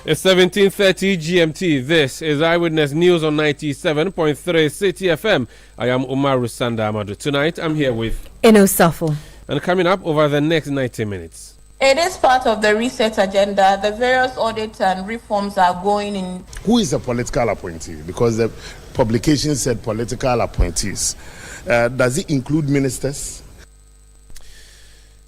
It's 17:30 GMT. This is Eyewitness News on 97.3 Citi FM. I am Umar Rusanda Amadu. Tonight, I'm here with Eno Safo. And coming up over the next 90 minutes. It is part of the reset agenda. The various audits and reforms are going in. Who is a political appointee? Because the publication said political appointees. Does it include ministers?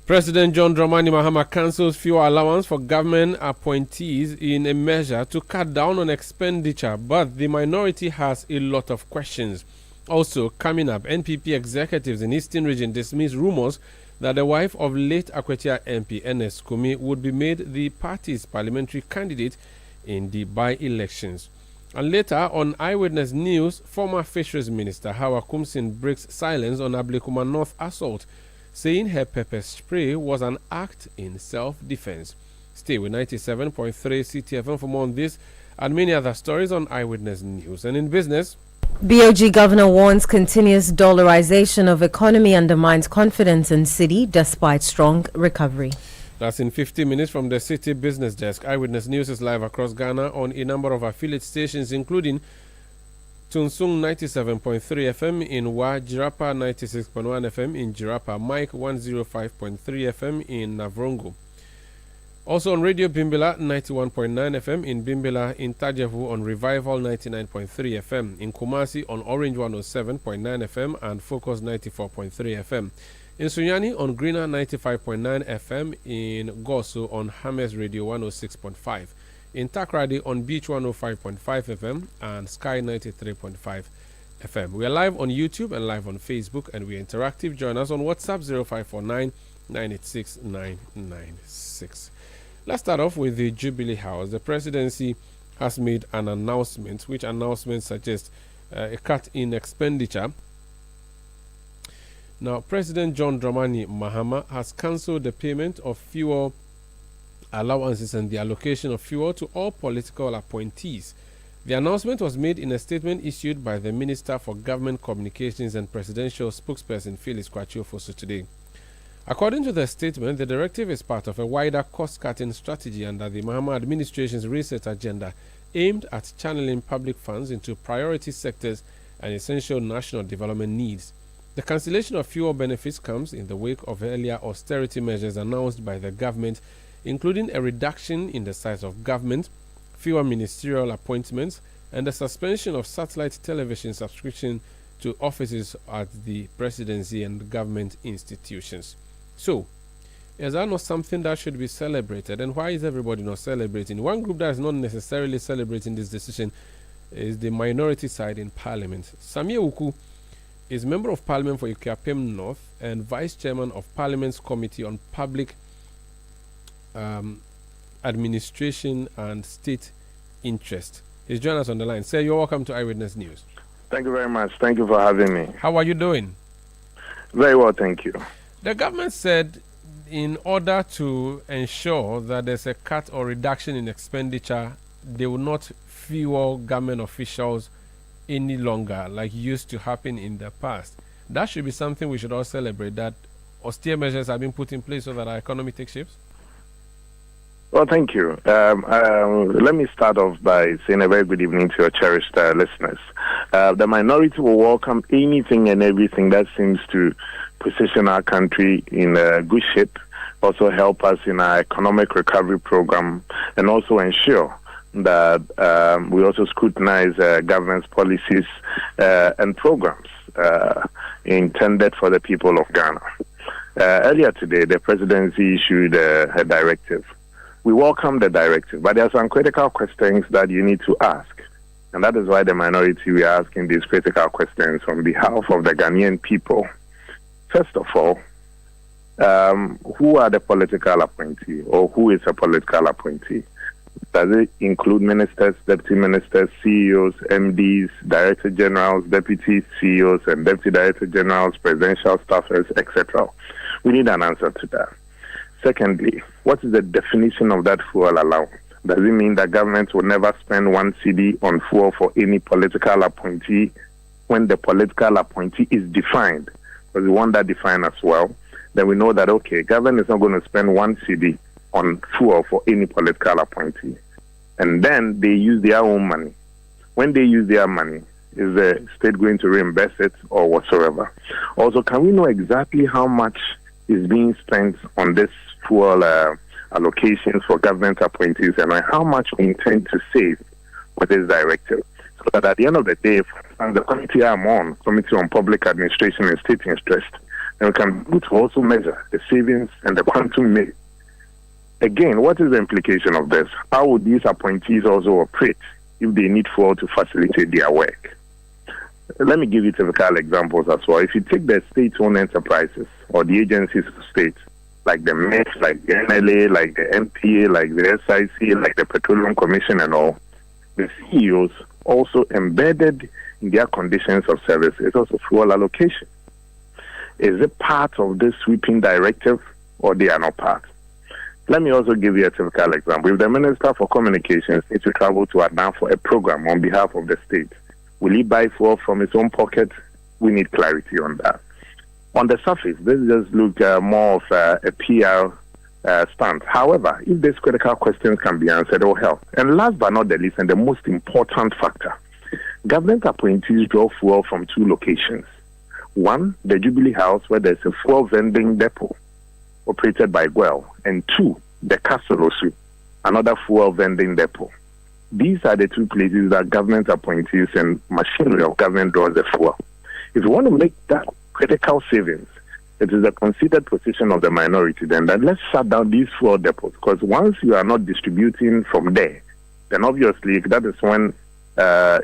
President John Dramani Mahama cancels fuel allowance for government appointees in a measure to cut down on expenditure, but the minority has a lot of questions. Also, coming up, NPP executives in Eastern Region dismiss rumors that the wife of late Akwatia MP Ernest Kumi would be made the party's parliamentary candidate in the by-elections. And later, on Eyewitness News, former Fisheries Minister Hawa Kumsin breaks silence on Abluma North assault, saying her pepper spray was an act in self-defense. Stay with 97.3 Citi FM for more on this and many other stories on Eyewitness News. And in business, BOG Governor warns continuous dollarization of economy undermines confidence in Citi despite strong recovery. That's in 50 minutes from the Citi Business Desk. Eyewitness News is live across Ghana on a number of affiliate stations, including Tunsung 97.3 FM in Wa, Jirapa 96.1 FM in Jirapa, Mike 105.3 FM in Navrongo. Also on Radio Bimbila 91.9 FM in Bimbila, in Tajevu on Revival 99.3 FM, in Kumasi on Orange 107.9 FM and Focus 94.3 FM. In Sunyani on Greener 95.9 FM, in Goso on Hames Radio 106.5. In Takrady on Beach 105.5 FM and Sky 93.5 FM. We are live on YouTube and live on Facebook, and we are interactive. Join us on WhatsApp 0549 986 996. Let's start off with the Jubilee House. The presidency has made an announcement, which announcement suggests a cut in expenditure. Now, President John Dramani Mahama has cancelled the payment of fuel allowances and the allocation of fuel to all political appointees. The announcement was made in a statement issued by the Minister for Government Communications and Presidential Spokesperson Felix Kwachiofosu today. According to the statement, the directive is part of a wider cost-cutting strategy under the Mahama administration's reset agenda aimed at channeling public funds into priority sectors and essential national development needs. The cancellation of fuel benefits comes in the wake of earlier austerity measures announced by the government, including a reduction in the size of government, fewer ministerial appointments, and the suspension of satellite television subscription to offices at the presidency and government institutions. So, is that not something that should be celebrated? And why is everybody not celebrating? One group that is not necessarily celebrating this decision is the minority side in Parliament. Samia Uku is Member of Parliament for Ikuapem North and Vice Chairman of Parliament's Committee on Public Administration and State Interest. He's joining us on the line. Sir, you're welcome to Eyewitness News. Thank you very much. Thank you for having me. How are you doing? Very well, thank you. The government said in order to ensure that there's a cut or reduction in expenditure, they will not fuel government officials any longer like used to happen in the past. That should be something we should all celebrate, that austere measures have been put in place so that our economy takes shape. Well, thank you. Let me start off by saying a very good evening to your cherished listeners. The minority will welcome anything and everything that seems to position our country in a good shape, also help us in our economic recovery program, and also ensure that we also scrutinize government's policies and programs intended for the people of Ghana. Earlier today, the presidency issued a directive. We welcome the directive, but there are some critical questions that you need to ask. And that is why the minority, we are asking these critical questions on behalf of the Ghanaian people. First of all, who are the political appointee, or who is a political appointee? Does it include ministers, deputy ministers, CEOs, MDs, director generals, deputy CEOs, and deputy director generals, presidential staffers, etc.? We need an answer to that. Secondly, what is the definition of that fuel allowance? Does it mean that government will never spend 1 cedi on fuel for any political appointee when the political appointee is defined? Because we want that defined as well. Then we know that, okay, government is not going to spend 1 cedi on fuel for any political appointee. and then they use their own money. When they use their money, is the state going to reimburse it or whatsoever? Also, can we know exactly how much is being spent on this fuel allocations for government appointees, and how much we intend to save with this directive? So that at the end of the day, the committee I'm on, Committee on Public Administration and State Interest, and we can also measure the savings and the quantum made. Again, what is the implication of this? How would these appointees also operate if they need fuel to facilitate their work? Let me give you typical examples as well. If you take the state-owned enterprises or the agencies of state, like the MET, like the NLA, like the NPA, like the SIC, like the Petroleum Commission and all, the CEOs also embedded in their conditions of service is also fuel allocation. Is it part of this sweeping directive or they are not part? Let me also give you a typical example. If the Minister for Communications needs to travel to Adnan for a program on behalf of the state, will he buy fuel from his own pocket? We need clarity on that. On the surface, this just looks more of a PR stunt. However, if these critical questions can be answered, it will help. And last but not the least, and the most important factor, government appointees draw fuel from two locations. One, the Jubilee House, where there's a fuel vending depot operated by Guel, and two, the Castle Osu, another fuel vending depot. These are the two places that government appointees and machinery of government draws the fuel. If you want to make that critical savings, it is a considered position of the minority then that let's shut down these fuel depots, because once you are not distributing from there, then obviously that is when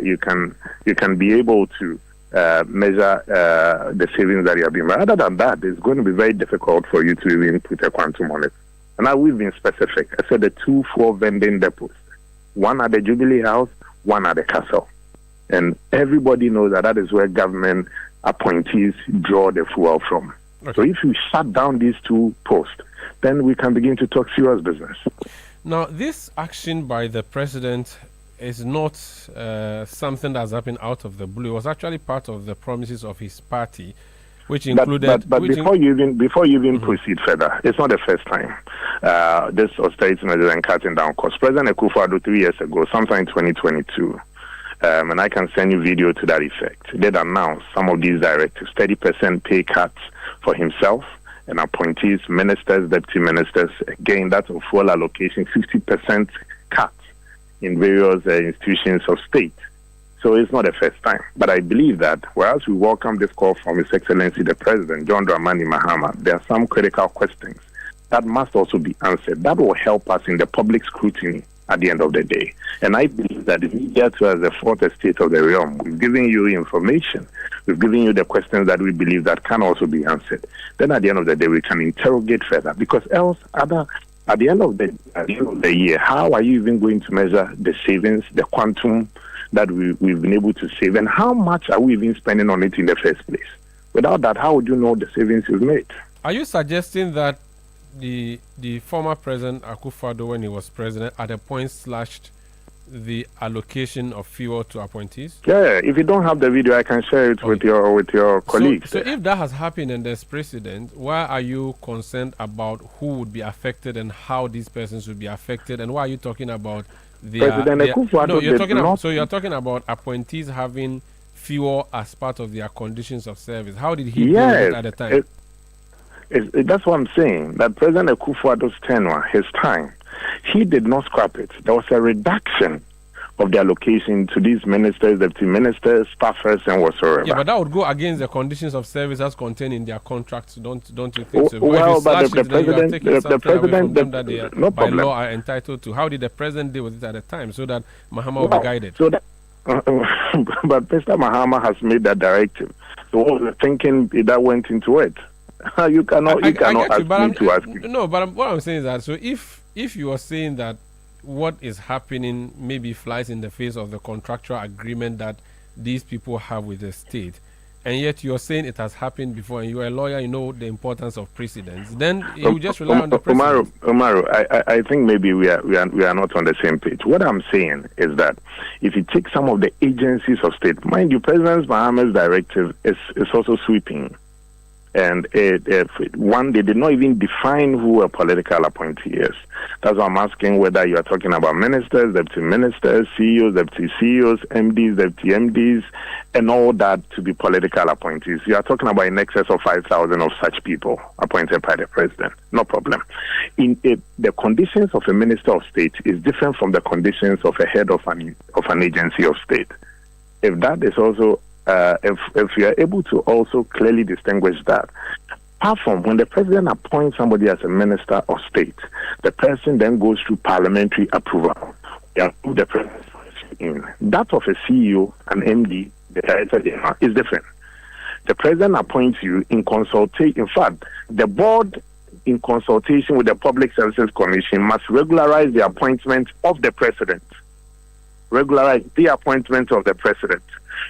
you can be able to measure the savings that you have been. Other than that, it's going to be very difficult for you to even put a quantum on it. And now we've been specific. I said the two fuel vending depots, one at the Jubilee House, one at the Castle. And everybody knows that that is where government appointees draw the fuel from. Okay. So if you shut down these two posts, then we can begin to talk serious business. Now, this action by the president is not something that's happened out of the blue. It was actually part of the promises of his party, which included... But before you even proceed further, it's not the first time this austerity measure and cutting down costs. President Akufo-Addo 3 years ago, sometime in 2022, and I can send you video to that effect, did announce some of these directives, 30% pay cuts for himself and appointees, ministers, deputy ministers. Again, that's a full allocation, 50% cut in various institutions of state. So it's not the first time. But I believe that whereas we welcome this call from His Excellency the President, John Dramani Mahama, there are some critical questions that must also be answered. That will help us in the public scrutiny at the end of the day. And I believe that the media too, as the fourth estate of the realm, we've given you information. We've given you the questions that we believe that can also be answered. Then at the end of the day, we can interrogate further. Because else, at the end of the year, how are you even going to measure the savings, the quantum that we've been able to save, and how much are we even spending on it in the first place? Without that, how would you know the savings you've made? Are you suggesting that the former President Akufo-Addo, when he was president, at a point slashed the allocation of fuel to appointees? Yeah, if you don't have the video, I can share it with your colleagues. So if that has happened and there's precedent, why are you concerned about who would be affected and how these persons would be affected? And why are you talking about President Akufo-Addo so you're talking about appointees having fuel as part of their conditions of service. How did he do it at the time? That's what I'm saying. That President Akufo-Addo's tenure, his time, he did not scrap it. There was a reduction of the allocation to these ministers, deputy ministers, staffers, and whatsoever. Yeah, but that would go against the conditions of service as contained in their contracts. Don't you think so? Well, but the president, that they are, no by problem. law are entitled to. How did the president deal with it at the time so that Mahama will be guided? So that, but Mr. Mahama has made that directive. So what was the thinking that went into it? You cannot ask me to ask you. No, but what I'm saying is that so if you are saying that what is happening maybe flies in the face of the contractual agreement that these people have with the state, and yet you're saying it has happened before, and you're a lawyer, you know the importance of precedents, then you just rely on the precedents. Umaru, I think maybe we are not on the same page. What I'm saying is that if you take some of the agencies of state, mind you, President Mahama's directive is also sweeping. And they did not even define who a political appointee is. That's why I'm asking whether you are talking about ministers, deputy ministers, CEOs, deputy CEOs, MDs, deputy MDs, and all that to be political appointees. You are talking about in excess of 5,000 of such people appointed by the president. No problem. The conditions of a minister of state is different from the conditions of a head of an agency of state. If that is also if you are able to also clearly distinguish that, apart from when the president appoints somebody as a minister of state, the person then goes through parliamentary approval. They approve the president in. That of a CEO, an MD, the director general is different. The president appoints you in consultation. In fact, the board, in consultation with the Public Services Commission, must regularize the appointment of the president. Regularize the appointment of the president.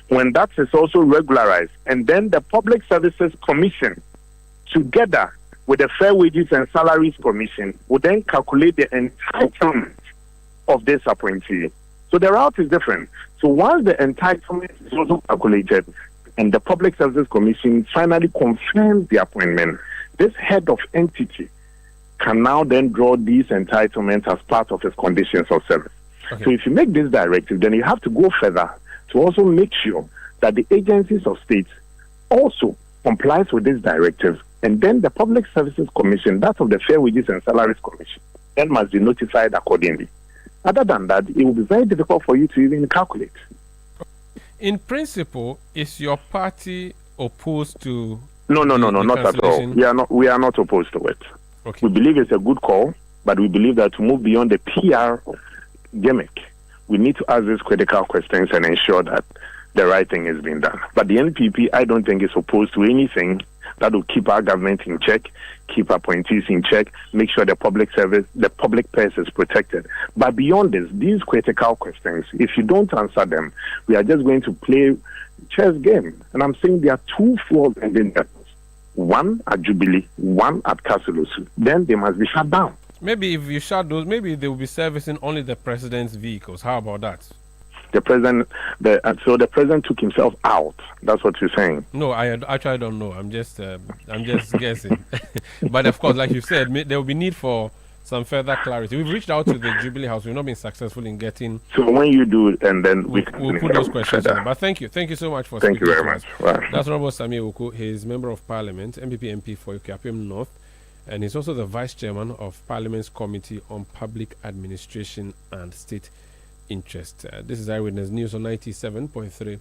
When that is also regularized, and then the Public Services Commission, together with the Fair Wages and Salaries Commission, will then calculate the entitlement of this appointee. So the route is different. So once the entitlement is also calculated, and the Public Services Commission finally confirms the appointment, this head of entity can now then draw these entitlements as part of his conditions of service. Okay. So if you make this directive, then you have to go further to also make sure that the agencies of state also complies with this directive, and then the Public Services Commission, that of the Fair Wages and Salaries Commission, then must be notified accordingly. Other than that, it will be very difficult for you to even calculate. In principle, is your party opposed to? No, not at all. We are not opposed to it. Okay. We believe it's a good call, but we believe that to move beyond the PR gimmick, we need to ask these critical questions and ensure that the right thing is being done. But the NPP, I don't think, is opposed to anything that will keep our government in check, keep appointees in check, make sure the public service, the public purse is protected. But beyond this, these critical questions, if you don't answer them, we are just going to play chess game. And I'm saying there are two floors ending that. One at Jubilee, one at Kasulusu. Then they must be shut down. Maybe if you shut those, maybe they will be servicing only the president's vehicles. How about that? The president, so the president took himself out. That's what you're saying. No, I actually don't know. I'm just guessing. But of course, like you said, there will be need for some further clarity. We've reached out to the Jubilee House. We've not been successful in getting. So when you do it, and then we'll put those questions in. But thank you so much for speaking. Thank you very much. Right. That's Honorable Sammy Oku. He's Member of Parliament, MPP MP for Ikuapem North, and he's also the Vice Chairman of Parliament's Committee on Public Administration and State Interest. This is Eyewitness News on 97.3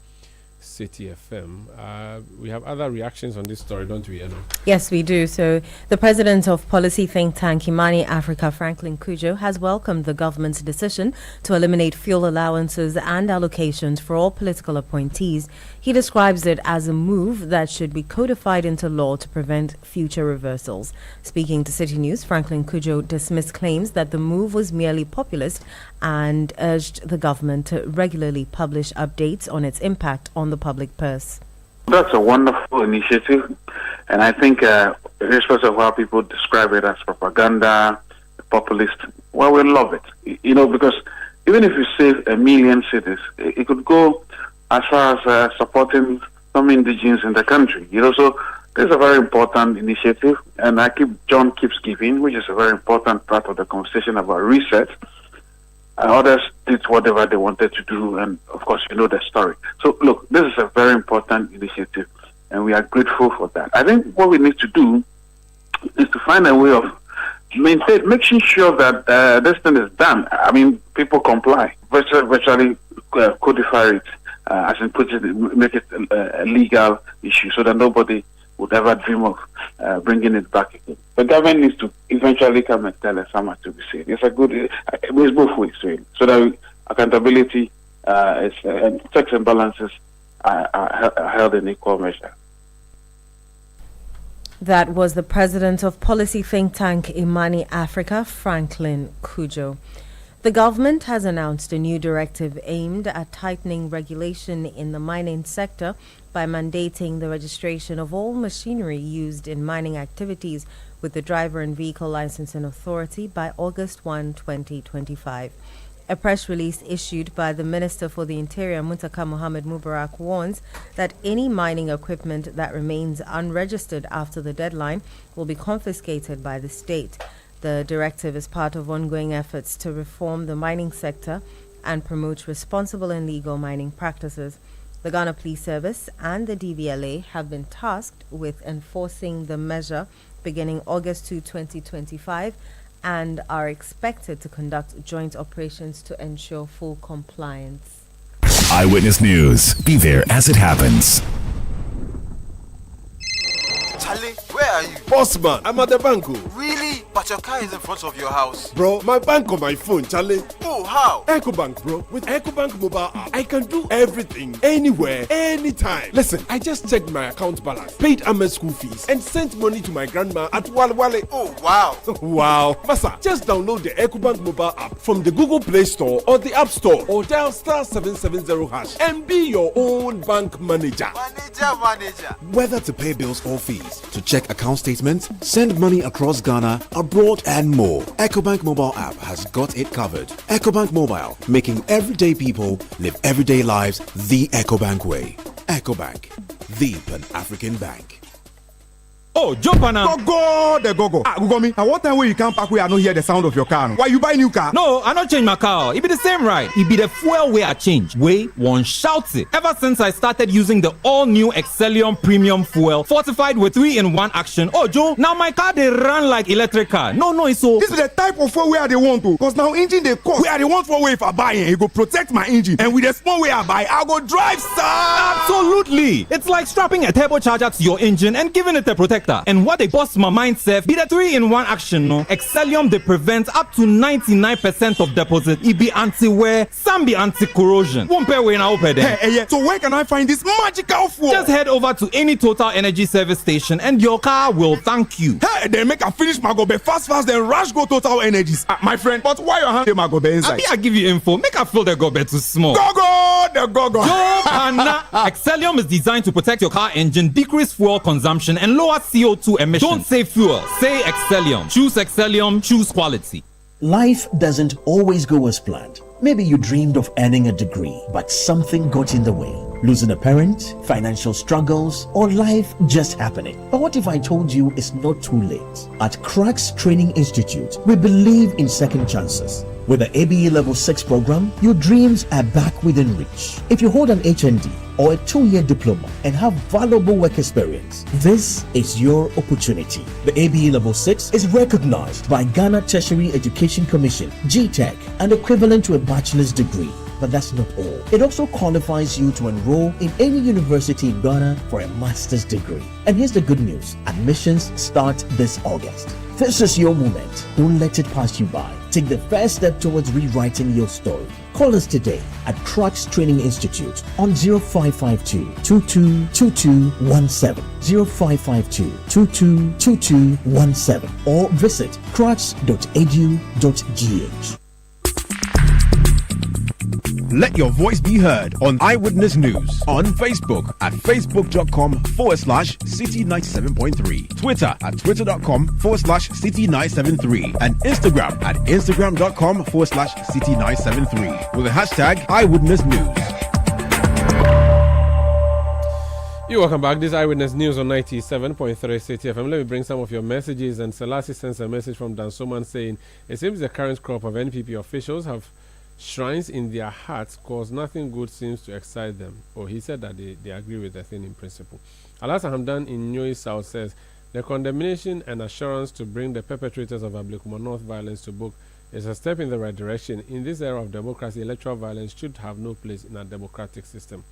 Citi FM. We have other reactions on this story, don't we, Eno? Yes, we do. So, the president of policy think tank Imani Africa, Franklin Kujo, has welcomed the government's decision to eliminate fuel allowances and allocations for all political appointees. He describes it as a move that should be codified into law to prevent future reversals. Speaking to Citi News, Franklin Kujo dismissed claims that the move was merely populist and urged the government to regularly publish updates on its impact on the public purse. That's a wonderful initiative, and I think irrespective of how people describe it as propaganda, populist, well, we love it. Because even if you save 1 million cities, it could go as far as supporting some indigenes in the country. So this is a very important initiative, and John keeps giving, which is a very important part of the conversation about reset. Others did whatever they wanted to do, and of course, you know the story. So, look, this is a very important initiative, and we are grateful for that. I think what we need to do is to find a way of making sure that this thing is done. I mean, people comply, virtually codify it, as in make it a legal issue, so that nobody would ever dream of bringing it back again. The government needs to eventually come and tell us how much to be saved. It's both ways, really. So that accountability and checks and balances are held in equal measure. That was the president of policy think tank Imani Africa, Franklin Kujo. The government has announced a new directive aimed at tightening regulation in the mining sector by mandating the registration of all machinery used in mining activities with the Driver and Vehicle Licensing Authority by August 1, 2025. A press release issued by the Minister for the Interior, Muntaka Mohammed Mubarak, warns that any mining equipment that remains unregistered after the deadline will be confiscated by the state. The directive is part of ongoing efforts to reform the mining sector and promote responsible and legal mining practices. The Ghana Police Service and the DVLA have been tasked with enforcing the measure beginning August 2, 2025, and are expected to conduct joint operations to ensure full compliance. Eyewitness News. Be there as it happens. Charlie, where are you? Bossman, I'm at the banco. Really? But your car is in front of your house. Bro, my bank on my phone, Charlie. Oh, how? EcoBank, bro. With EcoBank mobile app, I can do everything, anywhere, anytime. Listen, I just checked my account balance, paid Ahmed's school fees, and sent money to my grandma at Walwale. Oh, wow. Wow. Masa, just download the EcoBank mobile app from the Google Play Store or the App Store, or dial *770# and be your own bank manager. Manager. Whether to pay bills or fees, to check account statements, send money across Ghana, abroad, and more, EcoBank mobile app has got it covered. EcoBank Mobile, making everyday people live everyday lives the EcoBank way. EcoBank, the Pan-African bank. Oh, jump on now. Go. Google me. At what time when you come back where I don't hear the sound of your car? Why you buy new car? No, I not change my car. It be the same ride. It be the fuel way I change. Way one shouts it. Ever since I started using the all-new Excellium Premium Fuel, fortified with 3-in-1 action. Oh, Joe, now my car they run like electric car. No, it's so. This is the type of fuel where they want to. Cause now engine they cost. Where they want for way if I buy it, it go protect my engine. And with the small way I buy, I go drive sir. Absolutely. It's like strapping a turbocharger to your engine and giving it a protector. And what they boss my mind self be the 3-in-1 action. No, Excellium they prevent up to 99% of deposit. It be anti-wear, some be anti-corrosion. Won't pay when I open them. Hey, so where can I find this magical fuel? Just head over to any Total Energy service station and your car will thank you. Hey, then make a finish my go be fast then rush go Total Energies. My friend, but why your hand my go be inside? I give you info. Make a feel the go be too small. Go. Yo, Anna. Excellium is designed to protect your car engine, decrease fuel consumption, and lower CO2 emissions. Don't say fuel, say Excellium. Choose Excellium, choose quality. Life doesn't always go as planned. Maybe you dreamed of earning a degree, but something got in the way. Losing a parent, financial struggles, or life just happening. But what if I told you it's not too late? At Cracks Training Institute, we believe in second chances. With the ABE Level 6 program, your dreams are back within reach. If you hold an HND or a 2-year diploma and have valuable work experience, this is your opportunity. The ABE Level 6 is recognized by Ghana Tertiary Education Commission, GTEC, and equivalent to a bachelor's degree. But that's not all. It also qualifies you to enroll in any university in Ghana for a master's degree. And here's the good news. Admissions start this August. This is your moment. Don't let it pass you by. Take the first step towards rewriting your story. Call us today at Cracks Training Institute on 0552 222217, 0552 222217, or visit cracks.edu.gh. Let your voice be heard on Eyewitness News on Facebook at facebook.com/Citi97.3, Twitter at twitter.com/Citi973, and Instagram at instagram.com/Citi973 with the hashtag Eyewitness News. You're welcome back. This is Eyewitness News on 97.3 Citi FM. Let me bring some of your messages. And Selassie sends a message from Dan Soman saying, it seems the current crop of NPP officials have shrines in their hearts cause nothing good seems to excite them. Oh, he said that they agree with the thing in principle. Alhassan Hamdan in Newey South says, the condemnation and assurance to bring the perpetrators of Abluma North violence to book is a step in the right direction. In this era of democracy, electoral violence should have no place in a democratic system.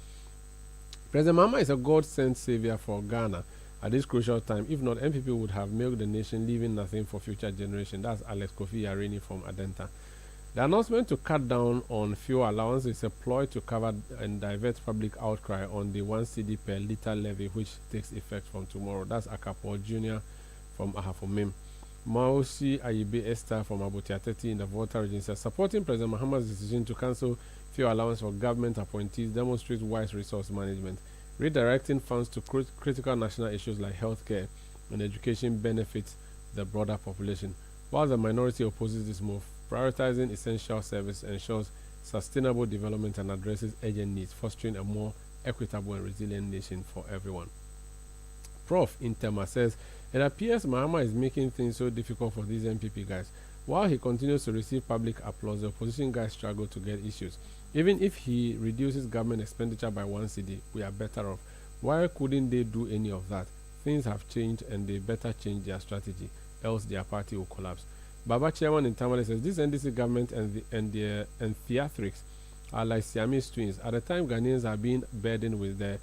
President Mahama is a God-sent savior for Ghana at this crucial time. If not, NPP would have milked the nation, leaving nothing for future generations. That's Alex Kofi Yarini from Adenta. The announcement to cut down on fuel allowance is a ploy to cover and divert public outcry on the 1 cedi per litre levy, which takes effect from tomorrow. That's Akapo Jr. from Ahafomim. Mausi Ayibe Esther from Abotiateti in the Volta region says, supporting President Mahama's decision to cancel fuel allowance for government appointees demonstrates wise resource management. Redirecting funds to critical national issues like healthcare and education benefits the broader population. While the minority opposes this move, Prioritizing essential service ensures sustainable development and addresses urgent needs, fostering a more equitable and resilient nation for everyone. Prof. Intema says, it appears Mahama is making things so difficult for these MPP guys. While he continues to receive public applause, the opposition guys struggle to get issues. Even if he reduces government expenditure by 1 cedi, we are better off. Why couldn't they do any of that? Things have changed and they better change their strategy, else their party will collapse. Baba Chairman in Tamale says, this NDC government and theatrics are like Siamese twins. At the time Ghanaians are being burdened with the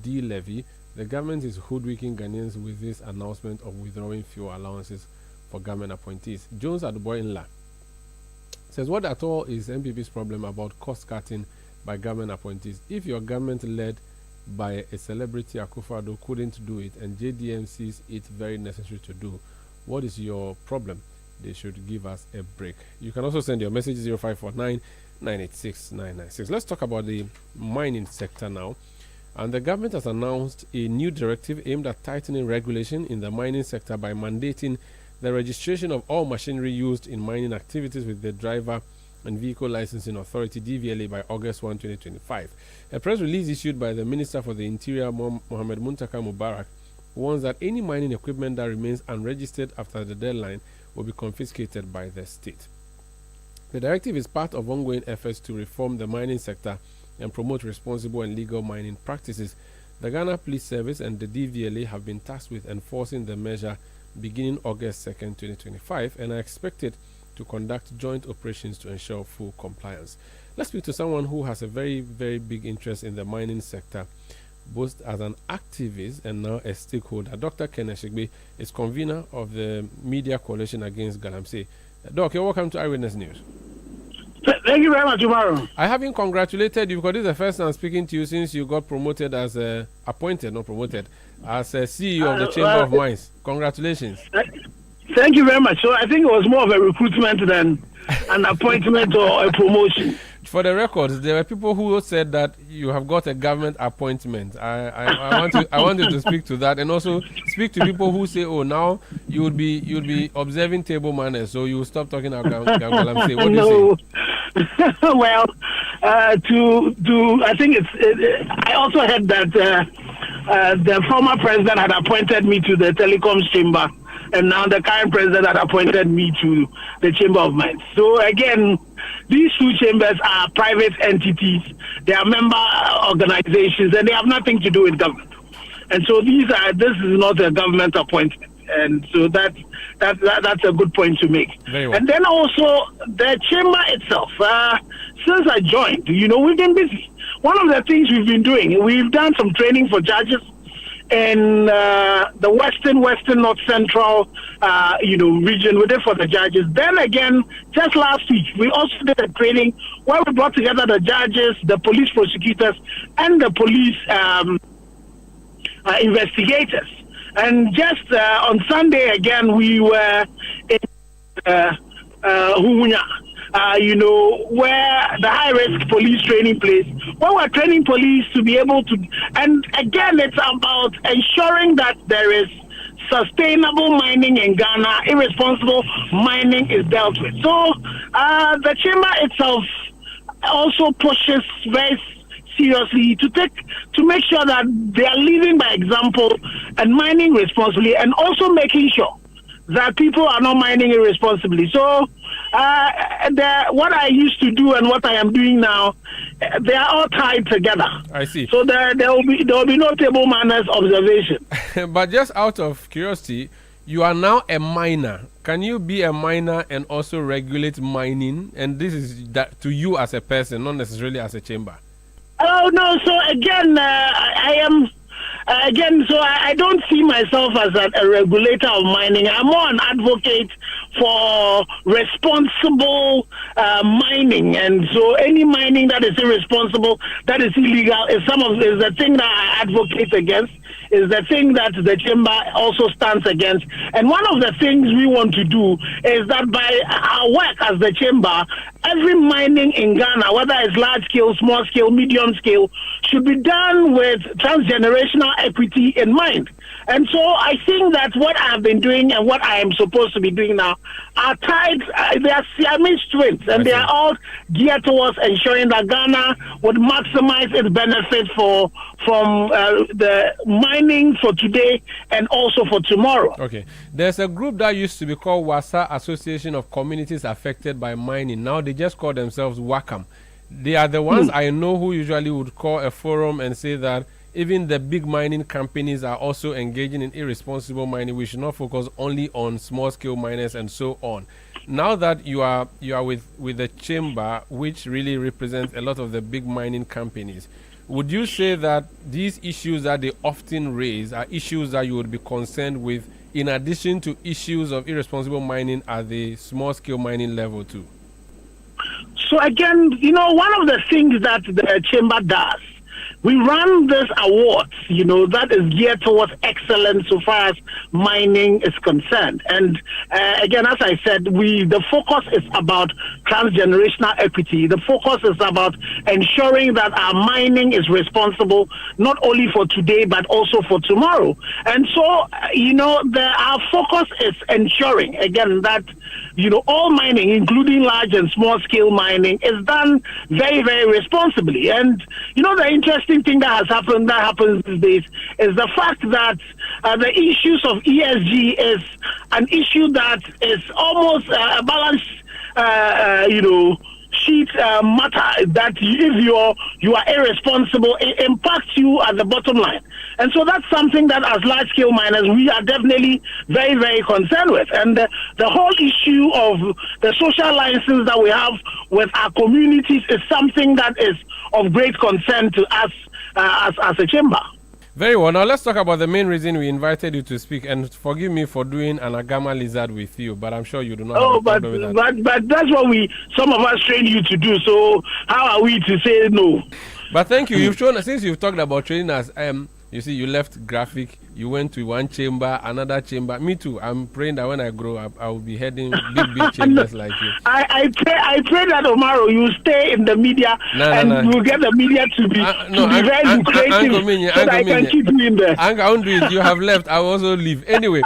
D-levy, the government is hoodwinking Ghanaians with this announcement of withdrawing fuel allowances for government appointees. Jones Aduboy-Nla says, what at all is MPP's problem about cost cutting by government appointees? If your government led by a celebrity, Akufo-Addo, couldn't do it and JDM sees it very necessary to do, what is your problem? They should give us a break. You can also send your message 0549 986 996. Let's talk about the mining sector now. And the government has announced a new directive aimed at tightening regulation in the mining sector by mandating the registration of all machinery used in mining activities with the Driver and Vehicle Licensing Authority (DVLA) by August 1, 2025. A press release issued by the Minister for the Interior, Mohammed Muntaka Mubarak, warns that any mining equipment that remains unregistered after the deadline will be confiscated by the state. The directive is part of ongoing efforts to reform the mining sector and promote responsible and legal mining practices. The Ghana Police Service and the DVLA have been tasked with enforcing the measure beginning August 2nd, 2025, and are expected to conduct joint operations to ensure full compliance. Let's speak to someone who has a very, very big interest in the mining sector, both as an activist and now a stakeholder. Dr. Kenneth Shigbe is convener of the Media Coalition Against Galamsey. Doc, you're welcome to Eyewitness News. Thank you very much, Umaru. I haven't congratulated you because this is the first time I'm speaking to you since you got promoted as as a CEO of the Chamber of Mines. Congratulations. Thank you very much. So I think it was more of a recruitment than an appointment or a promotion. For the records, there were people who said that you have got a government appointment. I want you to speak to that, and also speak to people who say, "Oh, now you would be observing table manners, so you will stop talking about Galamsey." What do you say? Well, I think I also heard that the former president had appointed me to the telecoms chamber, and now the current president had appointed me to the Chamber of Mines. So again, these two chambers are private entities. They are member organizations, and they have nothing to do with government. And so this is not a government appointment. And so that's a good point to make. Very well. And then also the chamber itself. Since I joined, we've been busy. One of the things we've been doing, we've done some training for judges in the western, north central, region. We did for the judges. Then again, just last week, we also did a training where we brought together the judges, the police prosecutors, and the police investigators. And just on Sunday again, we were in Hunya, where the high-risk police training place, where we're training police to be able to, and again, it's about ensuring that there is sustainable mining in Ghana, irresponsible mining is dealt with. So the chamber itself also pushes very seriously to make sure that they are leading by example and mining responsibly, and also making sure that people are not mining irresponsibly. So what I used to do and what I am doing now, they are all tied together. I see. So there will be no table manners observation. But just out of curiosity, you are now a miner. Can you be a miner and also regulate mining? And this is that to you as a person, not necessarily as a chamber. Oh no! So again, I am. So I don't see myself as a regulator of mining. I'm more an advocate for responsible mining, and so any mining that is irresponsible, that is illegal, is the thing that I advocate against. Is the thing that the chamber also stands against. And one of the things we want to do is that by our work as the chamber, every mining in Ghana, whether it's large scale, small scale, medium scale, should be done with transgenerational equity in mind. And so I think that what I've been doing and what I am supposed to be doing now, are tied, they are Siamese twins, and they are all geared towards ensuring that Ghana would maximize its benefit from the mining for today and also for tomorrow. Okay. There's a group that used to be called Wasa Association of Communities Affected by Mining. Now they just call themselves WACAM. They are the ones I know who usually would call a forum and say that even the big mining companies are also engaging in irresponsible mining. We should not focus only on small-scale miners and so on. Now that you are with the chamber, which really represents a lot of the big mining companies, would you say that these issues that they often raise are issues that you would be concerned with, in addition to issues of irresponsible mining at the small-scale mining level too? So again, one of the things that the chamber does, we run this awards, that is geared towards excellence so far as mining is concerned. And again, as I said, the focus is about transgenerational equity. The focus is about ensuring that our mining is responsible not only for today but also for tomorrow. And so, our focus is ensuring, again, that all mining, including large and small scale mining, is done very, very responsibly. And the interesting thing that happens these days is the fact that the issues of ESG is an issue that is almost a balanced, sheet matter, that if you are irresponsible, it impacts you at the bottom line. And so that's something that as large-scale miners, we are definitely very, very concerned with. And the whole issue of the social license that we have with our communities is something that is of great concern to us as a chamber. Very well. Now let's talk about the main reason we invited you to speak. And forgive me for doing an agama lizard with you, but I'm sure you do not have a problem with that. But that's what some of us trained you to do. So how are we to say no? But thank you. You've shown, since you've talked about training us, you see, you left graphic, you went to one chamber, another chamber. Me too. I'm praying that when I grow up, I will be heading big chambers like you. I pray that, Omaro, you stay in the media and we'll get the media to be very lucrative so that I can keep you in there. I won't do it. You have left. I will also leave. Anyway,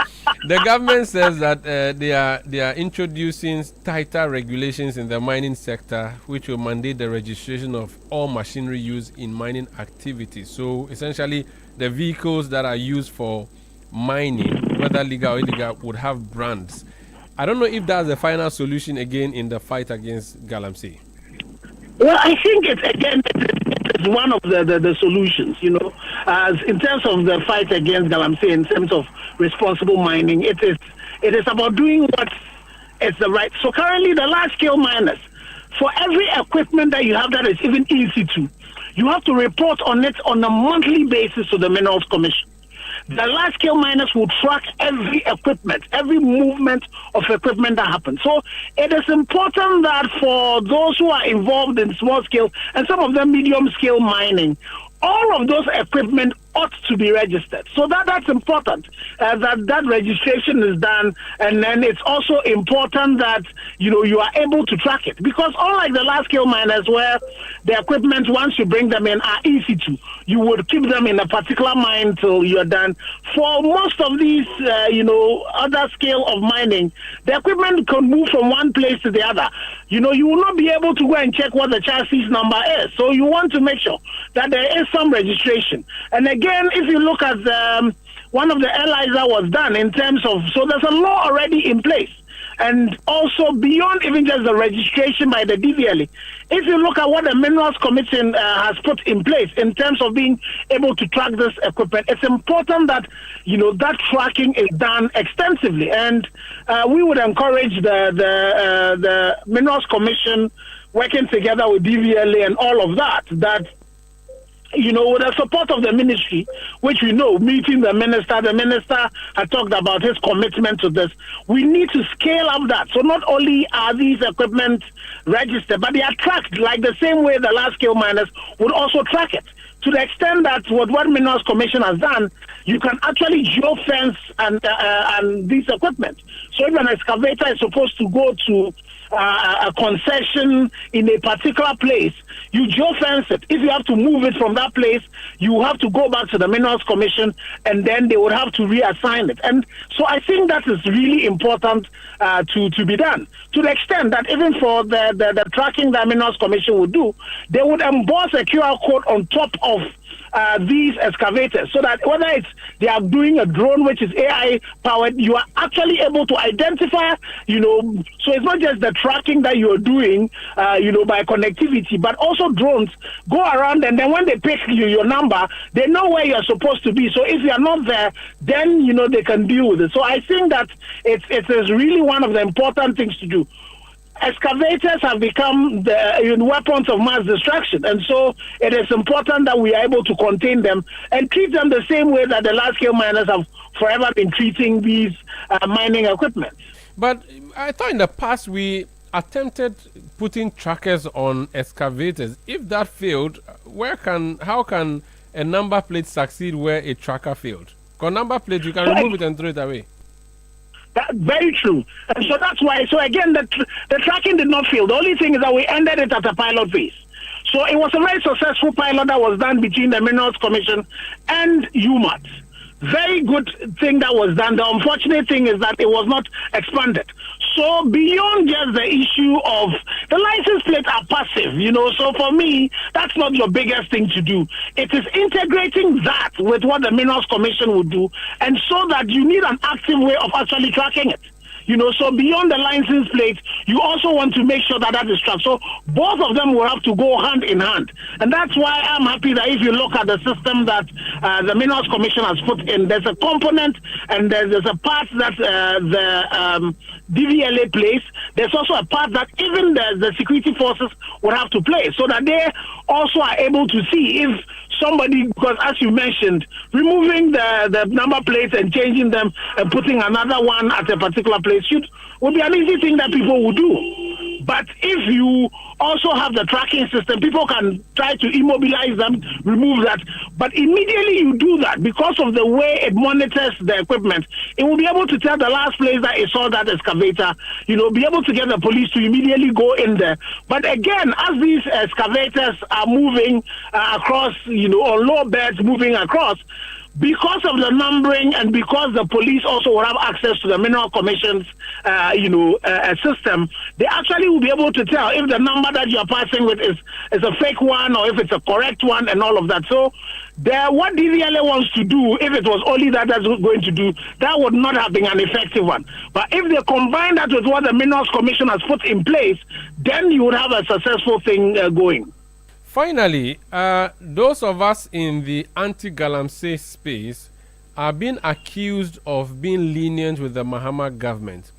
the government says that they are introducing tighter regulations in the mining sector, which will mandate the registration of all machinery used in mining activities. So essentially, the vehicles that are used for mining, whether legal or illegal, would have brands. I don't know if that's the final solution again in the fight against Galamsey. Well, I think it's one of the solutions, as in terms of the fight against Galamsey, in terms of responsible mining, it is about doing what is the right. So currently, the large-scale miners, for every equipment that you have that is even easy to, you have to report on it on a monthly basis to the Minerals Commission. The large-scale miners will track every equipment, every movement of equipment that happens. So it is important that for those who are involved in small-scale and some of them medium-scale mining, all of those equipment ought to be registered. So that's important, that registration is done. And then it's also important that, you are able to track it. Because unlike the large-scale miners where the equipment, once you bring them in, are easy to, you would keep them in a particular mine till you're done. For most of these, other scale of mining, the equipment can move from one place to the other. You will not be able to go and check what the chassis number is. So you want to make sure that there is some registration. And again, if you look at one of the LIs that was done in terms of, so there's a law already in place. And also beyond even just the registration by the DVLA, if you look at what the Minerals Commission has put in place in terms of being able to track this equipment, it's important that, that tracking is done extensively. And we would encourage the Minerals Commission working together with DVLA and all of that, with the support of the ministry, which we know, meeting the minister had talked about his commitment to this. We need to scale up that. So not only are these equipment registered, but they are tracked like the same way the large-scale miners would also track it. To the extent that what Minerals Commission has done, you can actually geofence and these equipment. So if an excavator is supposed to go to a concession in a particular place, you geofence it. If you have to move it from that place, you have to go back to the Minerals Commission, and then they would have to reassign it. And so I think that is really important to be done, to the extent that even for the tracking that Minerals Commission would do, they would emboss a QR code on top of these excavators, so that whether they are doing a drone which is AI powered, you are actually able to identify, so it's not just the tracking that you're doing, by connectivity, but also drones go around, and then when they pick your number, they know where you're supposed to be. So if you're not there, then, they can deal with it. So I think that it is really one of the important things to do. Excavators have become the weapons of mass destruction, and so it is important that we are able to contain them and treat them the same way that the large-scale miners have forever been treating these mining equipment. But I thought in the past we attempted putting trackers on excavators. If that failed, how can a number plate succeed where a tracker failed? Because number plate, you can remove it and throw it away. That's very true. And so that's why, again, the tracking did not fail. The only thing is that we ended it at a pilot phase. So it was a very successful pilot that was done between the Minerals Commission and UMAT. Very good thing that was done. The unfortunate thing is that it was not expanded. So beyond just the issue of the license plates are passive, so for me, that's not your biggest thing to do. It is integrating that with what the Minerals Commission would do, and so that you need an active way of actually tracking it. So beyond the license plate, you also want to make sure that is tracked. So both of them will have to go hand in hand. And that's why I'm happy that if you look at the system that the Minerals Commission has put in, there's a component and there's a part that the DVLA plays. There's also a part that even the security forces will have to play, so that they also are able to see if somebody, because as you mentioned, removing the number plates and changing them and putting another one at a particular place would be an easy thing that people would do. But if you also have the tracking system, people can try to immobilize them, remove that. But immediately you do that, because of the way it monitors the equipment, it will be able to tell the last place that it saw that excavator, be able to get the police to immediately go in there. But again, as these excavators are moving across, on low beds moving across, because of the numbering and because the police also will have access to the Mineral Commission's, system, they actually will be able to tell if the number that you're passing with is a fake one or if it's a correct one and all of that. So what DVLA wants to do, if it was only that's going to do, that would not have been an effective one. But if they combine that with what the Minerals Commission has put in place, then you would have a successful thing going. Finally, those of us in the anti-Galamsey space are being accused of being lenient with the Mahama government.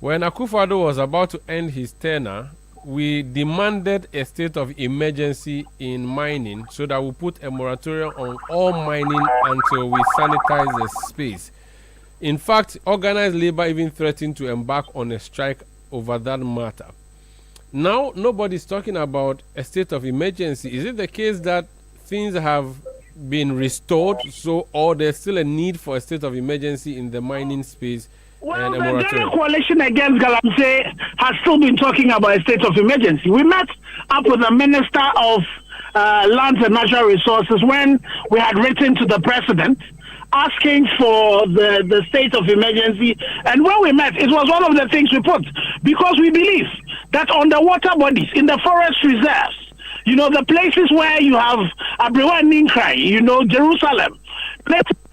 When Akufo-Addo was about to end his tenure, we demanded a state of emergency in mining so that we put a moratorium on all mining until we sanitize the space. In fact, organized labor even threatened to embark on a strike over that matter. Now, nobody's talking about a state of emergency. Is it the case that things have been restored, or there's still a need for a state of emergency in the mining space? Well, the General Coalition Against Galamsey has still been talking about a state of emergency. We met up with the Minister of Lands and Natural Resources when we had written to the President asking for the state of emergency. And when we met, it was one of the things we put, because we believe that on the water bodies, in the forest reserves, the places where you have Abluma and Ninkrai, Jerusalem,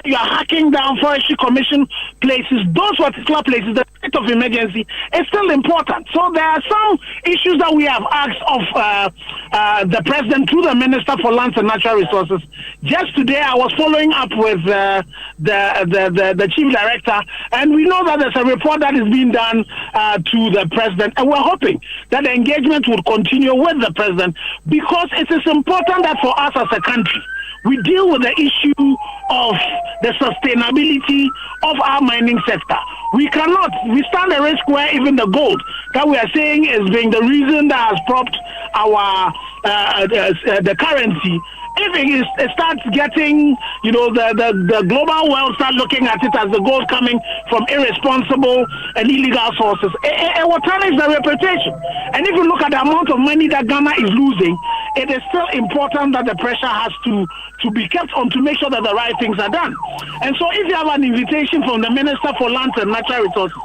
you are hacking down Forestry Commission places, those particular places, the state of emergency is still important. So there are some issues that we have asked of the President through the Minister for Lands and Natural Resources. Just today, I was following up with the Chief Director, and we know that there's a report that is being done to the President, and we're hoping that the engagement will continue with the President, because it is important that for us as a country, we deal with the issue of the sustainability of our mining sector. We stand a risk where even the gold that we are saying is being the reason that has propped our the currency. If it starts getting, the global world start looking at it as the gold coming from irresponsible and illegal sources, it will tarnish the reputation. And if you look at the amount of money that Ghana is losing, it is still important that the pressure has to be kept on to make sure that the right things are done. And so if you have an invitation from the Minister for Lands and Natural Resources,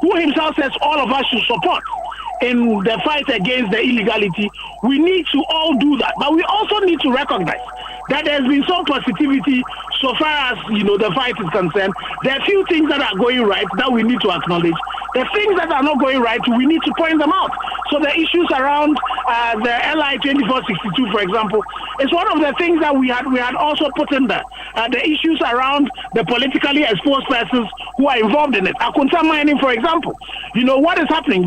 who himself says all of us should support in the fight against the illegality, we need to all do that. But we also need to recognize that there's been some positivity so far as, the fight is concerned. There are a few things that are going right that we need to acknowledge. The things that are not going right, we need to point them out. So the issues around the LI 2462, for example, is one of the things that we had also put in there. The issues around the politically exposed persons who are involved in it. Akunta mining, for example. What is happening?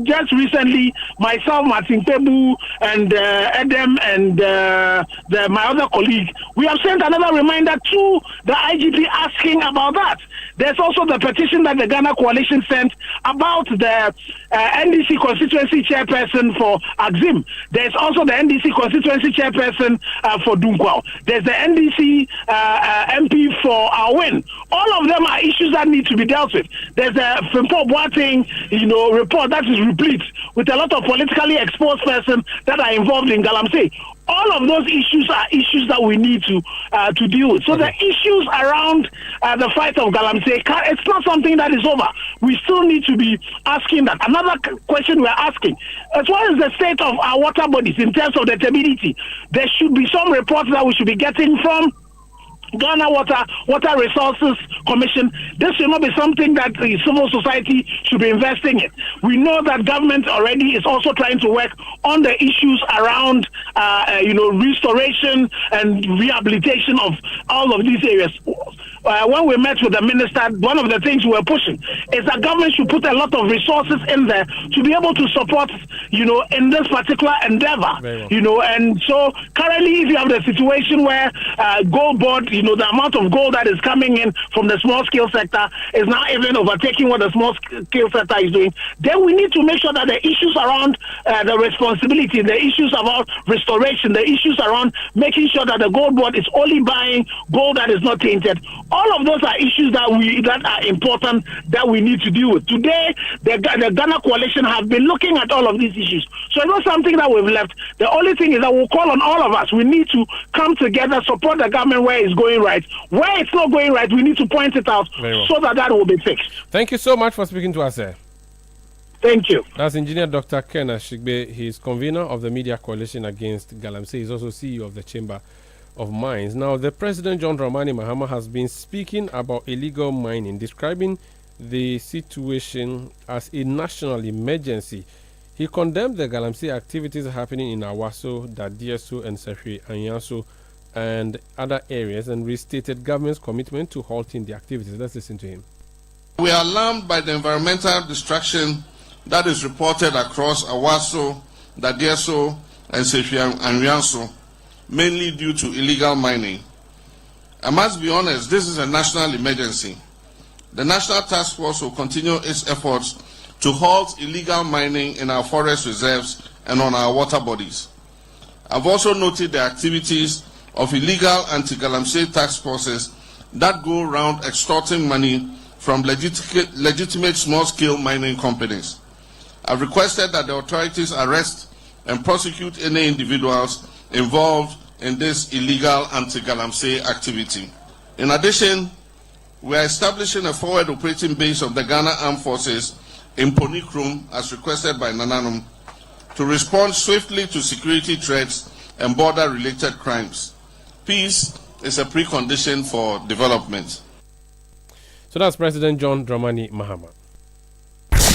Just recently, myself, Martin Pebu, and Edem, and my other colleague, we have sent another reminder to the IGP asking about that. There's also the petition that the Ghana Coalition sent about the NDC constituency chairperson for Axim. There's also the NDC constituency chairperson for Dunkwao. There's the NDC MP for Awin. All of them are issues that need to be dealt with. There's a Fimpo Boateng, report that is replete with a lot of politically exposed persons that are involved in Galamsey. All of those issues are issues that we need to deal with. So the issues around the fight of Galamsey, it's not something that is over. We still need to be asking that. Another question we're asking, as well as the state of our water bodies in terms of the stability, there should be some reports that we should be getting from Ghana Water Resources Commission. This should not be something that the civil society should be investing in. We know that government already is also trying to work on the issues around, restoration and rehabilitation of all of these areas. When we met with the minister, one of the things we were pushing is that government should put a lot of resources in there to be able to support, in this particular endeavor. And so currently, if you have the situation where gold board, the amount of gold that is coming in from the small scale sector is now even overtaking what the small scale sector is doing, then we need to make sure that the issues around the responsibility, the issues about restoration, the issues around making sure that the gold board is only buying gold that is not tainted. All of those are issues that are important that we need to deal with. Today, the Ghana Coalition have been looking at all of these issues. So it's not something that we've left. The only thing is that we'll call on all of us. We need to come together, support the government where it's going right. Where it's not going right, we need to point it out so that will be fixed. Thank you so much for speaking to us, sir. Thank you. That's Engineer Dr. Ken Ashigbe. He is convener of the Media Coalition Against Galamsey. He's also CEO of the Chamber of Mines. Now, the President John Dramani Mahama has been speaking about illegal mining, describing the situation as a national emergency. He condemned the Galamsey activities happening in Awaso, Dadieso, and Sefwi Anyanso, and other areas, and restated government's commitment to halting the activities. Let's listen to him. We are alarmed by the environmental destruction that is reported across Awaso, Dadieso, and Sefwi Anyanso, mainly due to illegal mining. I must be honest, this is a national emergency. The National Task Force will continue its efforts to halt illegal mining in our forest reserves and on our water bodies. I've also noted the activities of illegal anti-Galamsey task forces that go around extorting money from legitimate small-scale mining companies. I've requested that the authorities arrest and prosecute any individuals involved in this illegal anti-Galamsey activity. In addition, we are establishing a forward operating base of the Ghana Armed Forces in Ponikrum, as requested by Nananum, to respond swiftly to security threats and border-related crimes. Peace is a precondition for development. So that's President John Dramani Mahama.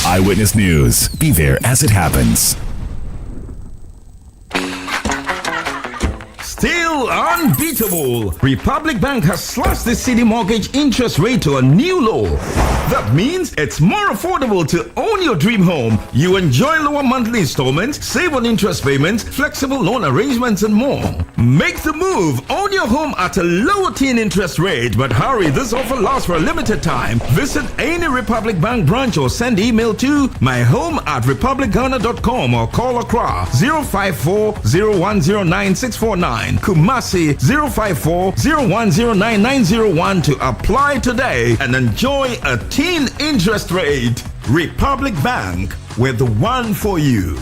Eyewitness News. Be there as it happens. Still unbeatable. Republic Bank has slashed the Citi mortgage interest rate to a new low. That means it's more affordable to own your dream home. You enjoy lower monthly installments, save on interest payments, flexible loan arrangements, and more. Make the move. Own your home at a lower teen interest rate. But hurry, this offer lasts for a limited time. Visit any Republic Bank branch or send email to myhome@republicghana.com or call Accra 054-0109-649, Kumasi 054-0109-901 to apply today and enjoy a teen interest rate. Republic Bank, we're the one for you.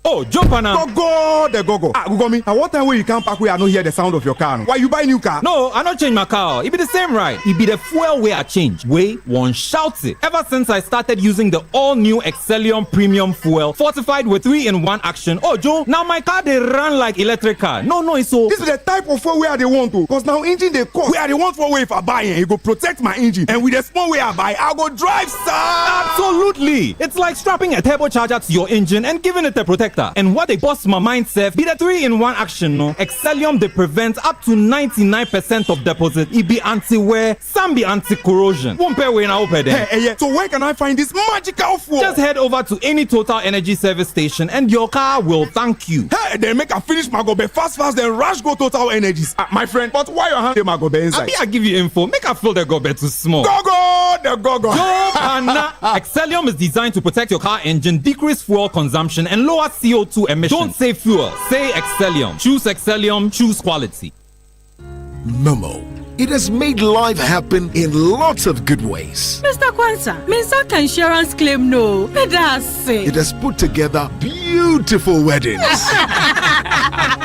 Oh, jump on now. Go. Gugomi, at what time will you come back where I don't hear the sound of your car? Why you buy new car? No, I don't change my car. It be the same, right? It be the fuel where I change. Way one shouts it. Ever since I started using the all-new Excellium Premium Fuel, fortified with 3-in-1 action. Oh, Joe, now my car they run like electric car. No, it's so. This is the type of fuel where they want to. Because now engine they cost. Where they want for way if I buy it go protect my engine. And with the small way I buy, I go drive, sir. Absolutely. It's like strapping a turbocharger to your engine and giving it a protector. And what they bust my mind, Seth, be the 3-in-1 action, no? Excellium, they prevent up to 99% of deposit. It be anti-wear, some be anti-corrosion. Won't pay when I open them. Hey, so where can I find this magical fuel? Just head over to any Total Energy service station and your car will thank you. Hey, then make a finish my gobe fast, then rush go Total Energies. My friend, but why you hand my gobe inside? I give you info. Make a fill the gobe too small. Go, the go. Excellium is designed to protect your car engine, decrease fuel consumption, and lower CO2 emissions. Don't say fuel, say Excellium. Choose Excellium, choose quality. Momo. It has made life happen in lots of good ways. Mr. Kwanzaa, Mr. Insurance claim no. It has put together beautiful weddings.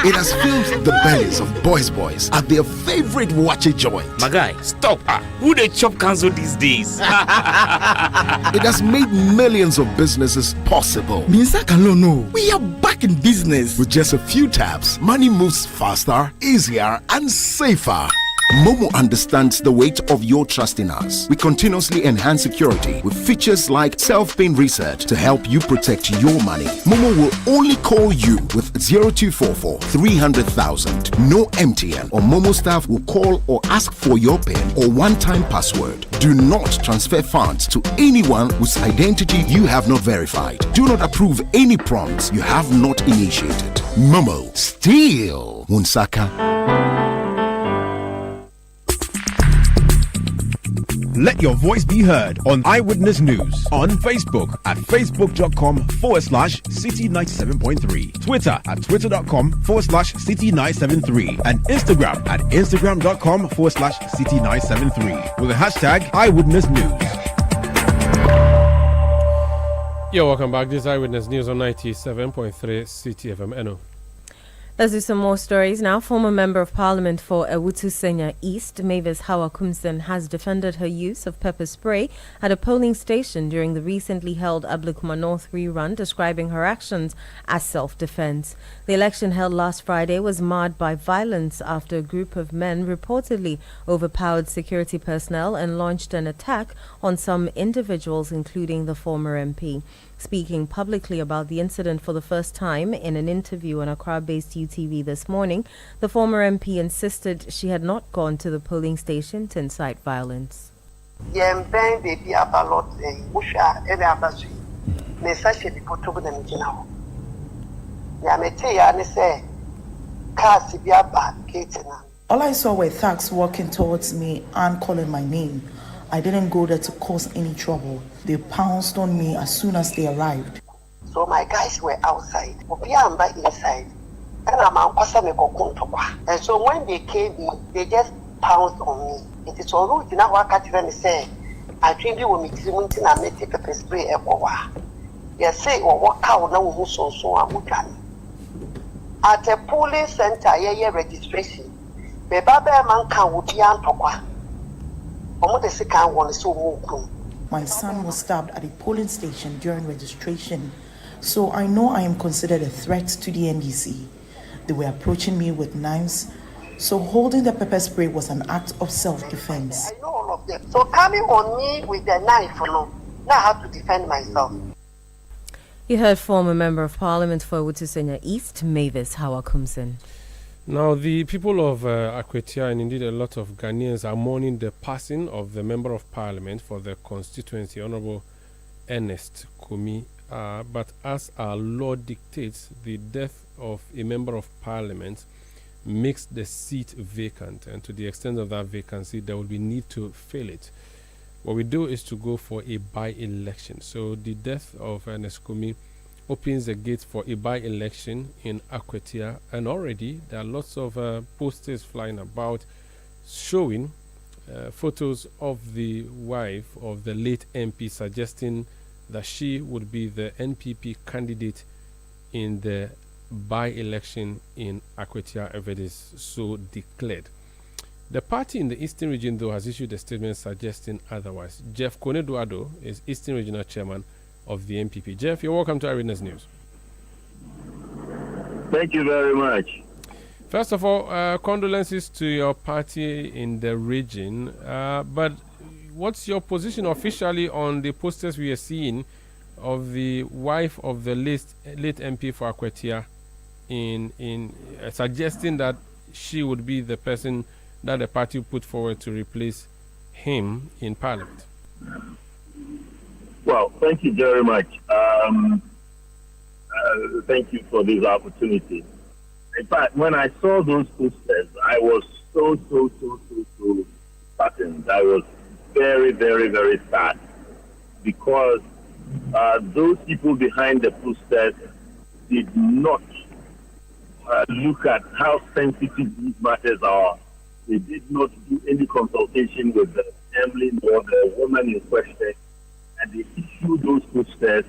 It has filled the bellies of boys at their favorite watchy joint. My guy, stop. Who they chop cancel these days? It has made millions of businesses possible. Mr. Kalono, we are back in business. With just a few taps, money moves faster, easier, and safer. Momo understands the weight of your trust in us. We continuously enhance security with features like self-paying research to help you protect your money. Momo will only call you with 0244 300,000. No MTN or Momo staff will call or ask for your PIN or one-time password. Do not transfer funds to anyone whose identity you have not verified. Do not approve any prompts you have not initiated. Momo, still Wunsaka. Let your voice be heard on Eyewitness News on Facebook at facebook.com/Citi97.3, Twitter at twitter.com/Citi973, and Instagram at instagram.com/Citi973 with the hashtag Eyewitness News. Yo, welcome back. This is Eyewitness News on 97.3 Citi FM. Eno. Let's do some more stories now. Former Member of Parliament for Ewutu Senya East, Mavis Hawa Kumsen, has defended her use of pepper spray at a polling station during the recently held Abluma North rerun, describing her actions as self-defense. The election held last Friday was marred by violence after a group of men reportedly overpowered security personnel and launched an attack on some individuals, including the former MP. Speaking publicly about the incident for the first time in an interview on Accra-based UTV this morning, the former MP insisted she had not gone to the polling station to incite violence. All I saw were thugs walking towards me and calling my name. I didn't go there to cause any trouble. They pounced on me as soon as they arrived. So my guys were outside. Inside. And so when they came in, they just pounced on me. It is all root in our country say, I think you will make something and make pepper spray everywhere. They say, or what cow now who so at a polling center, year registration. The Baba man can would be antokwa. My son was stabbed at a polling station during registration, so I know I am considered a threat to the NDC. They were approaching me with knives, so holding the pepper spray was an act of self-defense. I know all of them. So coming on me with the knife, now I have to defend myself. You heard former Member of Parliament for Wutusenya East, Mavis Hawakumson. Now, the people of Akwatia and indeed a lot of Ghanaians are mourning the passing of the Member of Parliament for the constituency, Honorable Ernest Kumi. But as our law dictates, the death of a Member of Parliament makes the seat vacant, and to the extent of that vacancy, there will be need to fill it. What we do is to go for a by-election. So the death of Ernest Kumi opens the gate for a by-election in Akwatia, and already there are lots of posters flying about showing photos of the wife of the late MP, suggesting that she would be the NPP candidate in the by-election in Akwatia if it is so declared. The party in the Eastern region, though, has issued a statement suggesting otherwise. Jeff Koneduado is Eastern Regional Chairman of the NPP. Jeff, you're welcome to Eyewitness News. Thank you very much. First of all, condolences to your party in the region. But what's your position officially on the posters we are seeing of the wife of the late MP for Akwatia in suggesting that she would be the person that the party put forward to replace him in Parliament? Well, thank you very much. Thank you for this opportunity. In fact, when I saw those posters, I was so saddened. I was very, very, very sad because those people behind the posters did not look at how sensitive these matters are. They did not do any consultation with the family or the woman in question, and they issued those posters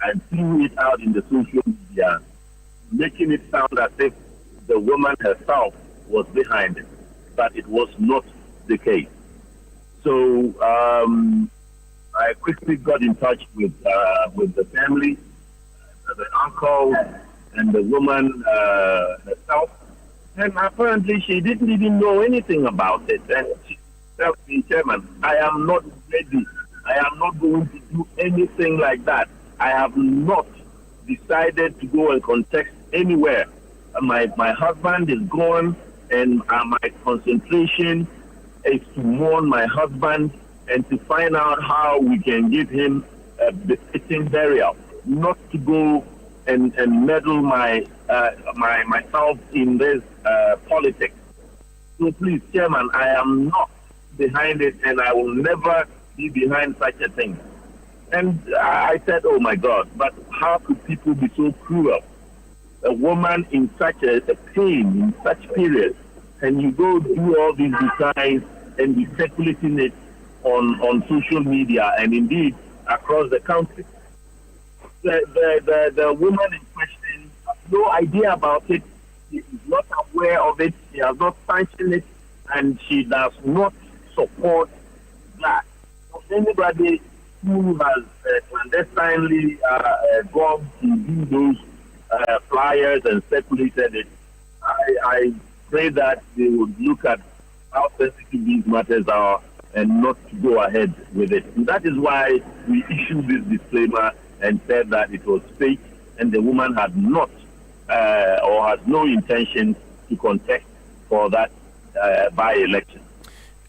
and threw it out in the social media, making it sound as if the woman herself was behind it, but it was not the case. So I quickly got in touch with the family, the uncle, and the woman herself, and apparently she didn't even know anything about it. And she told me, Chairman, I am not ready. I am not going to do anything like that. I have not decided to go and contest anywhere. My husband is gone, and my concentration is to mourn my husband and to find out how we can give him a befitting burial, not to go and meddle myself in this politics. So please, Chairman, I am not behind it, and I will never be behind such a thing. And I said, oh my God, but how could people be so cruel? A woman in such a pain, in such period, and you go do all these designs and be circulating it on social media and indeed across the country. The woman in question has no idea about it. She is not aware of it. She has not sanctioned it, and she does not support that. So anybody who has clandestinely gone to do those flyers and circulated it, I pray that they would look at how sensitive these matters are and not to go ahead with it. And that is why we issued this disclaimer and said that it was fake and the woman had not or has no intention to contest for that by-election.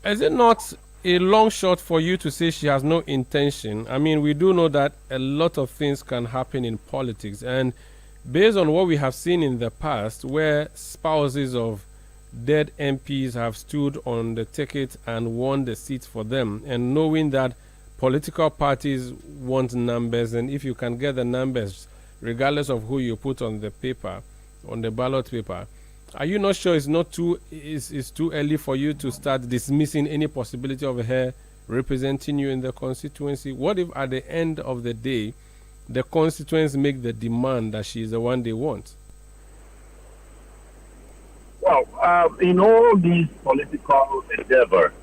Is it not a long shot for you to say she has no intention? I mean, we do know that a lot of things can happen in politics, and based on what we have seen in the past, where spouses of dead MPs have stood on the ticket and won the seats for them, and knowing that political parties want numbers, and if you can get the numbers, regardless of who you put on the paper, on the ballot paper, are you not sure it's too early for you to start dismissing any possibility of her representing you in the constituency? What if at the end of the day, the constituents make the demand that she is the one they want? Well, in all these political endeavors,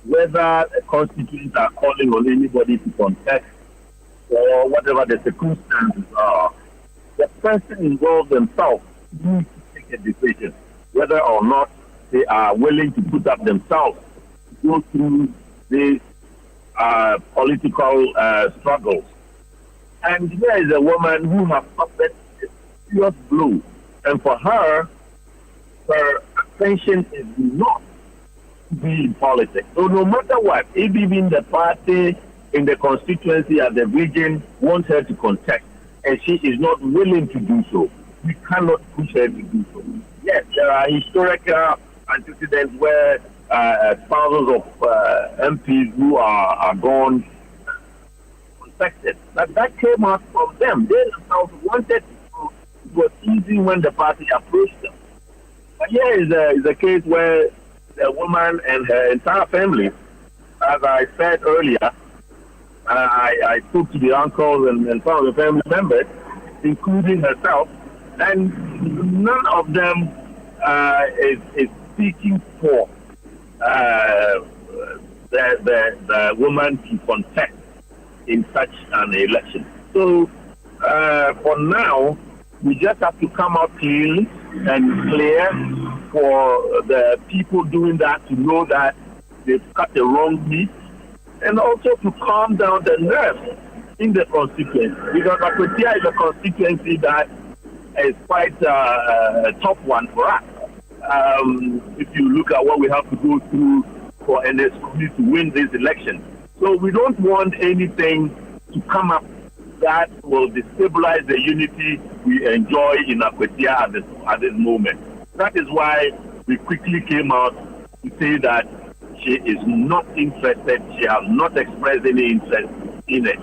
whether the constituents are calling on anybody to contest or whatever the circumstances are, the person involved themselves needs to take a decision whether or not they are willing to put up themselves to go through these political struggles. And here is a woman who has suffered a serious blow. And for her attention is not to be in politics. So no matter what, if even the party in the constituency at the region wants her to contest, and she is not willing to do so, we cannot push her to do so. Yes, there are historical antecedents where thousands of MPs who are gone contested. But that came out from them. They themselves wanted to. It was easy when the party approached them. But here is a case where the woman and her entire family, as I said earlier, I spoke to the uncles and some of the family members, including herself, and none of them is speaking for the woman to contest in such an election. So for now, we just have to come out clean and clear for the people doing that to know that they've cut the wrong meat, and also to calm down the nerves in the constituency, because Akwatia is a constituency that is quite a tough one for us. If you look at what we have to go through for NSQ to win this election. So we don't want anything to come up that will destabilize the unity we enjoy in Akwatia at this moment. That is why we quickly came out to say that she is not interested. She has not expressed any interest in it.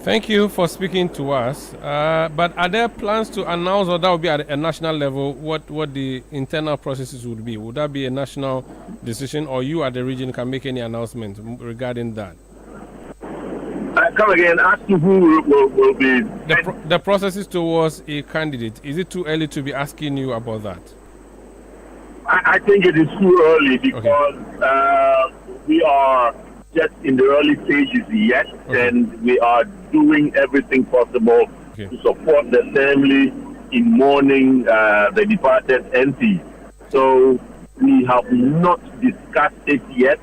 Thank you for speaking to us. But are there plans to announce, or that will be at a national level, what the internal processes would be? Would that be a national decision, or you at the region can make any announcement regarding that? Come again, ask you who will be... The processes towards a candidate. Is it too early to be asking you about that? I think it is too early because we are just in the early stages yet, and we are doing everything possible to support the family in mourning the departed MP. So we have not discussed it yet.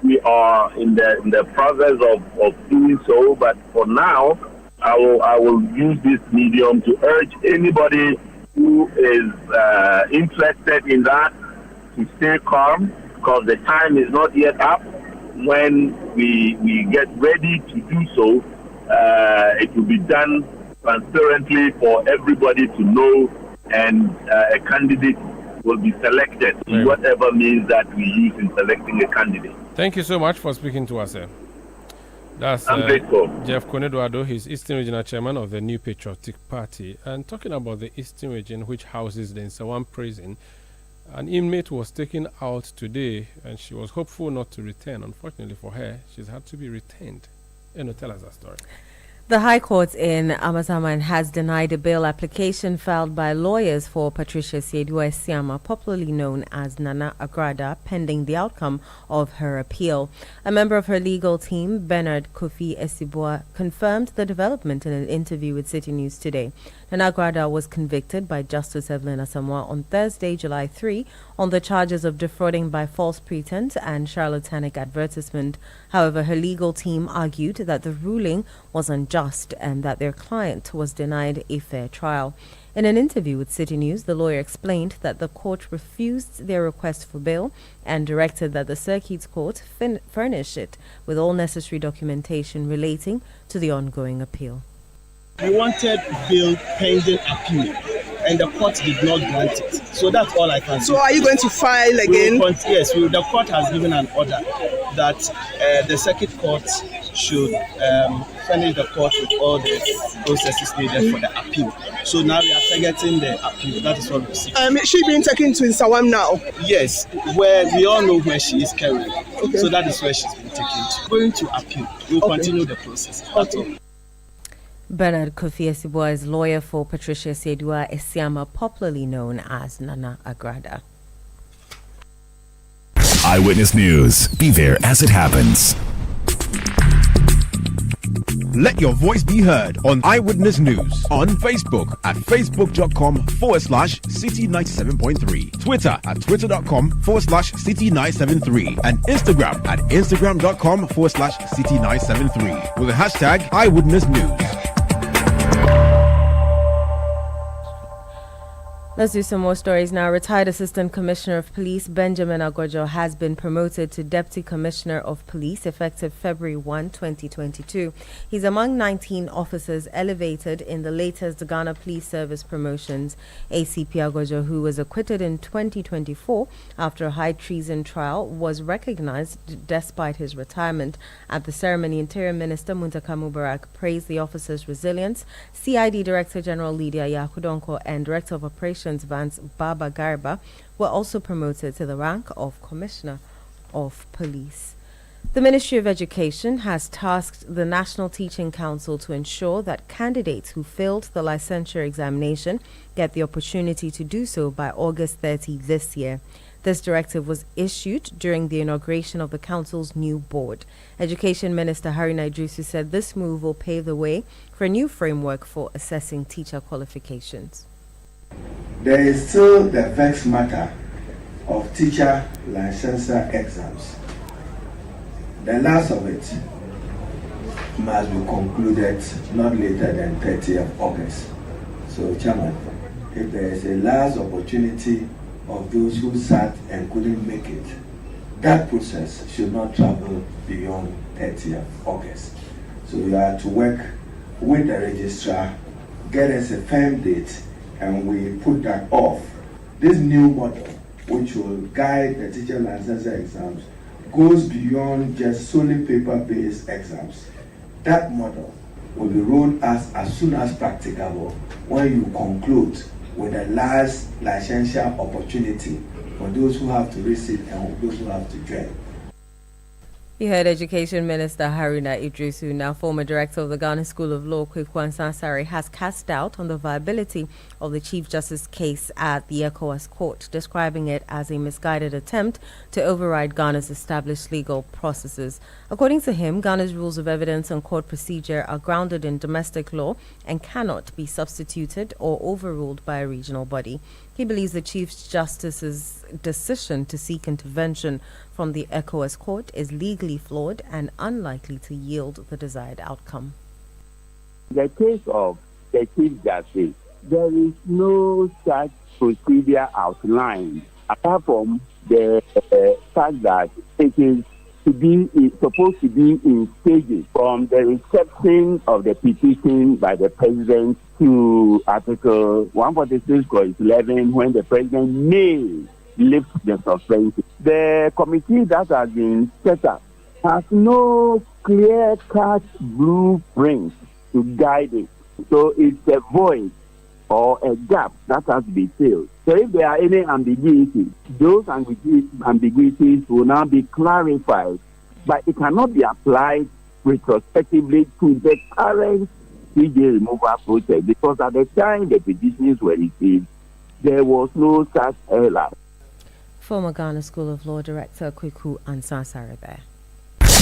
We are in the process of doing so, but for now, I will use this medium to urge anybody who is interested in that to stay calm, because the time is not yet up. When we get ready to do so, it will be done transparently for everybody to know, and a candidate will be selected in whatever means that we use in selecting a candidate. Thank you so much for speaking to us, sir. That's I'm grateful. Jeff Koneduado. He's Eastern Regional Chairman of the New Patriotic Party. And talking about the Eastern Region, which houses the Nsawam prison, an inmate was taken out today, and she was hopeful not to return. Unfortunately for her, she's had to be retained. Tell us that story. The High Court in Amasaman has denied a bail application filed by lawyers for Patricia Siedua Esiama, popularly known as Nana Agrada, pending the outcome of her appeal. A member of her legal team, Bernard Kofi Esibua, confirmed the development in an interview with Citi News today. Nana Agrada was convicted by Justice Evelyn Asamoah on Thursday, July 3, on the charges of defrauding by false pretense and charlatanic advertisement. However, her legal team argued that the ruling was unjust and that their client was denied a fair trial. In an interview with Citi News, the lawyer explained that the court refused their request for bail and directed that the Circuit Court furnish it with all necessary documentation relating to the ongoing appeal. We wanted bail pending appeal, and the court did not grant it. So that's all I can say. So are you going to file again? Yes, the court has given an order that the Circuit Court should furnish the court with all the processes needed for the appeal. So now we are targeting the appeal. That is what we see. Is she being taken to Nsawam now? Yes, where we all know where she is carried. Okay. So that is where she's been taken to. Going to appeal. We'll continue the process. That's all. Bernard Kofi Esibua is lawyer for Patricia Siedua Esiama, popularly known as Nana Agrada. Eyewitness News. Be there as it happens. Let your voice be heard on Eyewitness News on Facebook at facebook.com/Citi97.3, Twitter at twitter.com/Citi973, and Instagram at instagram.com/Citi973 with the hashtag Eyewitness News. Let's do some more stories now. Retired Assistant Commissioner of Police Benjamin Agwajo has been promoted to Deputy Commissioner of Police effective February 1, 2022. He's among 19 officers elevated in the latest Ghana Police Service promotions. ACP Agwajo, who was acquitted in 2024 after a high treason trial, was recognized despite his retirement. At the ceremony, Interior Minister Muntaka Mubarak praised the officer's resilience. CID Director General Lydia Yakudonko and Director of Operations Vance Baba Garba were also promoted to the rank of Commissioner of Police. The Ministry of Education has tasked the National Teaching Council to ensure that candidates who failed the licensure examination get the opportunity to do so by August 30 this year. This directive was issued during the inauguration of the Council's new board. Education Minister Haruna Idrisu said this move will pave the way for a new framework for assessing teacher qualifications. There is still the vexed matter of teacher licensure exams. The last of it must be concluded not later than 30th of August. So, Chairman, if there is a last opportunity of those who sat and couldn't make it, that process should not travel beyond 30th of August. So we are to work with the registrar, get us a firm date, and we put that off. This new model, which will guide the teacher licensure exams, goes beyond just solely paper-based exams. That model will be rolled as soon as practicable when you conclude with the last licensure opportunity for those who have to receive and those who have to join. You heard Education Minister Haruna Idrisu. Now, former director of the Ghana School of Law, Kwaku Ansah-Sarri, has cast doubt on the viability of the Chief Justice case at the ECOWAS court, describing it as a misguided attempt to override Ghana's established legal processes. According to him, Ghana's rules of evidence and court procedure are grounded in domestic law and cannot be substituted or overruled by a regional body. He believes the Chief Justice's decision to seek intervention from the ECOWAS court is legally flawed and unlikely to yield the desired outcome. The case of the Chief Justice, there is no such procedure outlined apart from the fact that it is supposed to be in stages from the reception of the petition by the President to Article 146(11), when the President may lift the suspension. The committee that has been set up has no clear-cut blueprint to guide it. So it's a void or a gap that has to be filled. So if there are any ambiguities, those ambiguities will now be clarified, but it cannot be applied retrospectively to the current CJ removal process, because at the time the petitions were received, there was no such error. Former Ghana School of Law Director Kwaku Ansah-Sarri there.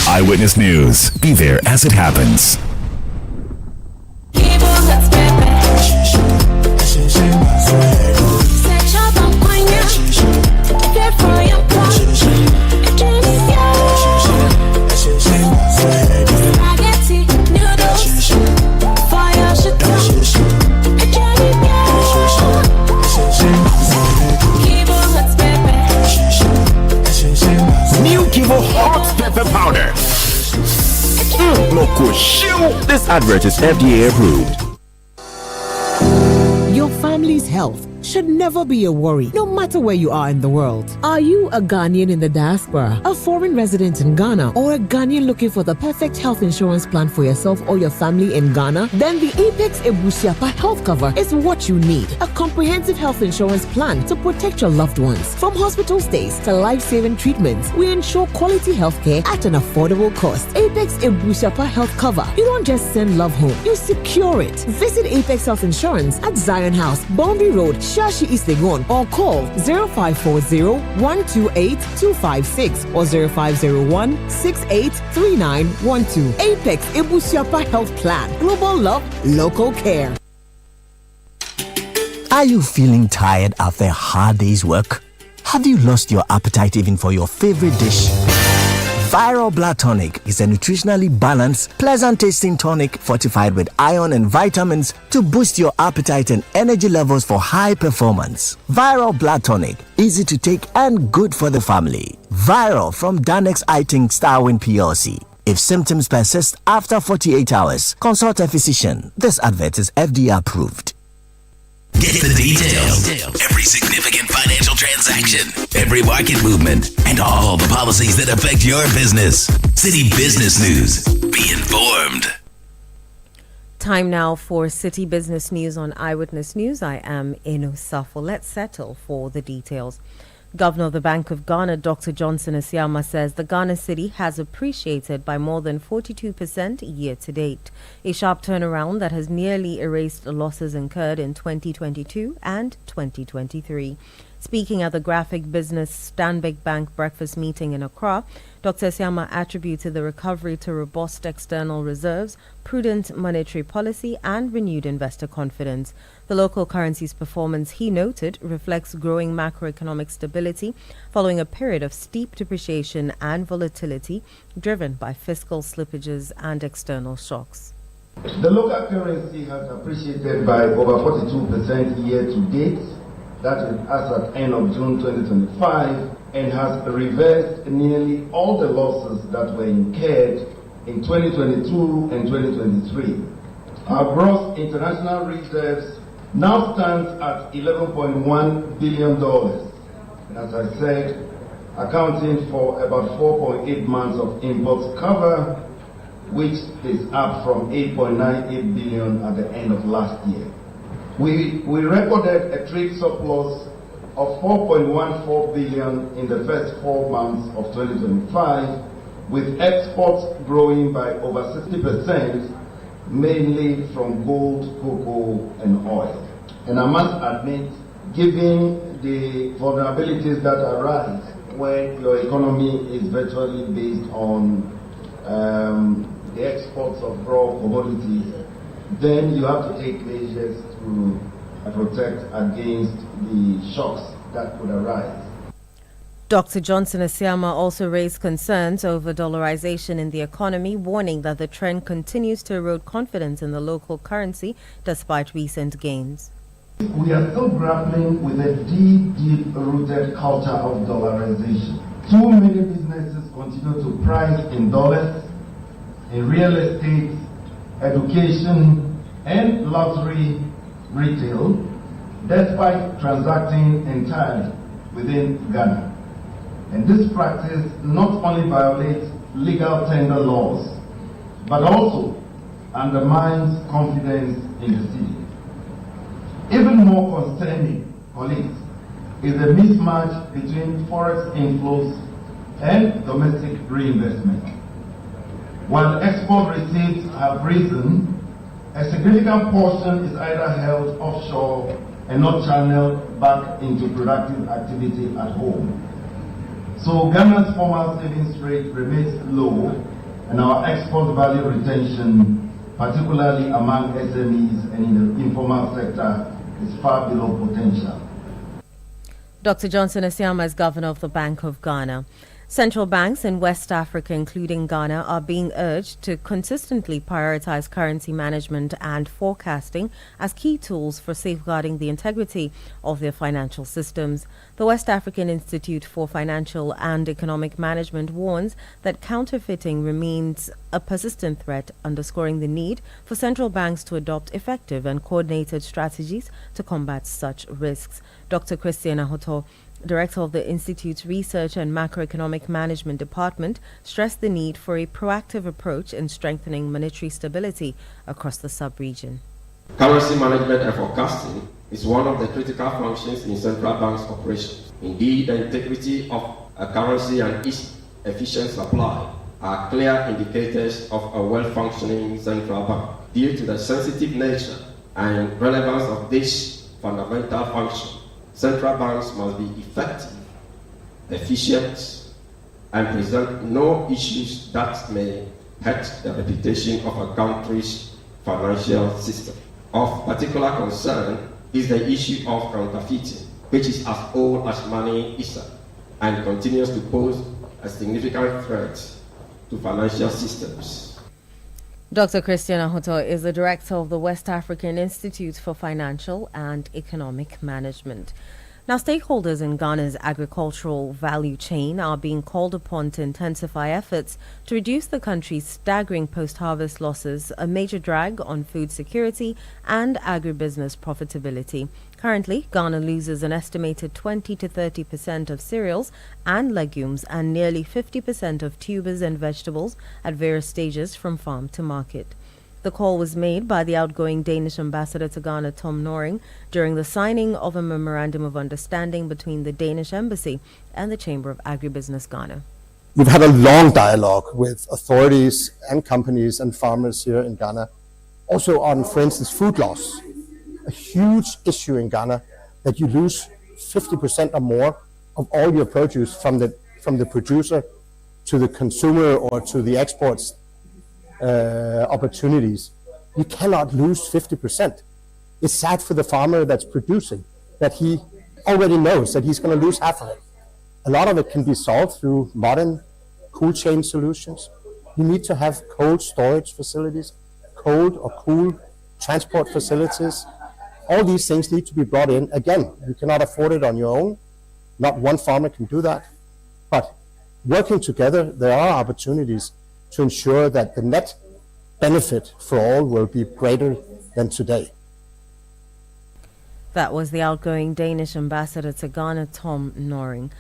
Eyewitness News. Be there as it happens. New Kivo Hot Pepper Powder. Loco shoe. This advert is FDA approved. Your family's health should never be a worry, no matter where you are in the world. Are you a Ghanaian in the diaspora, a foreign resident in Ghana, or a Ghanaian looking for the perfect health insurance plan for yourself or your family in Ghana? Then the Apex Ebusiapa health cover is what you need. A comprehensive health insurance plan to protect your loved ones. From hospital stays to life-saving treatments, we ensure quality healthcare at an affordable cost. Apex Ebusiapa health cover. You don't just send love home, you secure it. Visit Apex Health Insurance at Zion House, Boundary Road, Shashi East Legon, or call 0540-128-256 or 0501-683912. Apex Ebusiapa Health Plan. Global love, local care. Are you feeling tired after a hard day's work? Have you lost your appetite even for your favorite dish? Viral Blood Tonic is a nutritionally balanced, pleasant-tasting tonic fortified with iron and vitamins to boost your appetite and energy levels for high performance. Viral Blood Tonic, easy to take and good for the family. Viral from Danex Iting Starwin PLC. If symptoms persist after 48 hours, consult a physician. This advert is FDA approved. Get the details. Every significant financial transaction, every market movement, and all the policies that affect your business. Citi Business News. Be informed. Time now for Citi Business News on Eyewitness News. I am Eno Safo. Let's settle for the details. Governor of the Bank of Ghana, Dr. Johnson Asiama, says the Ghana cedi has appreciated by more than 42% year to date, a sharp turnaround that has nearly erased losses incurred in 2022 and 2023. Speaking at the Graphic Business Stanbic Bank breakfast meeting in Accra, Dr. Asiama attributed the recovery to robust external reserves, prudent monetary policy, and renewed investor confidence. The local currency's performance, he noted, reflects growing macroeconomic stability following a period of steep depreciation and volatility driven by fiscal slippages and external shocks. The local currency has appreciated by over 42% year to date. That is as at end of June 2025, and has reversed nearly all the losses that were incurred in 2022 and 2023. Our gross international reserves now stands at $11.1 billion, and as I said, accounting for about 4.8 months of imports cover, which is up from 8.98 billion at the end of last year. We recorded a trade surplus of 4.14 billion in the first 4 months of 2025, with exports growing by over 60%, mainly from gold, cocoa, and oil. And I must admit, given the vulnerabilities that arise when your economy is virtually based on the exports of raw commodities, then you have to take measures to protect against the shocks that could arise. Dr. Johnson Asiama also raised concerns over dollarization in the economy, warning that the trend continues to erode confidence in the local currency despite recent gains. We are still grappling with a deep-rooted culture of dollarization. Too many businesses continue to price in dollars, in real estate, education, and luxury retail, despite transacting entirely within Ghana. And this practice not only violates legal tender laws, but also undermines confidence in the city. Even more concerning, colleagues, is the mismatch between forex inflows and domestic reinvestment. While export receipts have risen, a significant portion is either held offshore and not channeled back into productive activity at home. So Ghana's formal savings rate remains low, and our export value retention, particularly among SMEs and in the informal sector, is far below potential. Dr. Johnson Asiama is governor of the Bank of Ghana. Central banks in West Africa, including Ghana, are being urged to consistently prioritize currency management and forecasting as key tools for safeguarding the integrity of their financial systems. The West African Institute for Financial and Economic Management warns that counterfeiting remains a persistent threat, underscoring the need for central banks to adopt effective and coordinated strategies to combat such risks. Dr. Christian Ahoto, Director of the Institute's Research and Macroeconomic Management Department, stressed the need for a proactive approach in strengthening monetary stability across the sub-region. Currency management and forecasting is one of the critical functions in central banks' operations. Indeed, the integrity of a currency and its efficient supply are clear indicators of a well-functioning central bank. Due to the sensitive nature and relevance of this fundamental function, Central banks must be effective, efficient, and present no issues that may hurt the reputation of a country's financial system. Of particular concern is the issue of counterfeiting, which is as old as money is and continues to pose a significant threat to financial systems. Dr. Christian Ahoto is the director of the West African Institute for Financial and Economic Management. Now, stakeholders in Ghana's agricultural value chain are being called upon to intensify efforts to reduce the country's staggering post-harvest losses, a major drag on food security and agribusiness profitability. Currently, Ghana loses an estimated 20 to 30% of cereals and legumes and nearly 50% of tubers and vegetables at various stages from farm to market. The call was made by the outgoing Danish ambassador to Ghana, Tom Noring, during the signing of a memorandum of understanding between the Danish embassy and the Chamber of Agribusiness Ghana. We've had a long dialogue with authorities and companies and farmers here in Ghana, also on, for instance, food loss. A huge issue in Ghana that you lose 50% or more of all your produce from the producer to the consumer or to the exports opportunities. You cannot lose 50%. It's sad for the farmer that's producing, that he already knows that he's going to lose half of it. A lot of it can be solved through modern cool chain solutions. You need to have cold storage facilities, cold or cool transport facilities. All these things need to be brought in. Again, you cannot afford it on your own. Not one farmer can do that. But working together, there are opportunities to ensure that the net benefit for all will be greater than today. That was the outgoing Danish ambassador to Ghana, Tom Noring.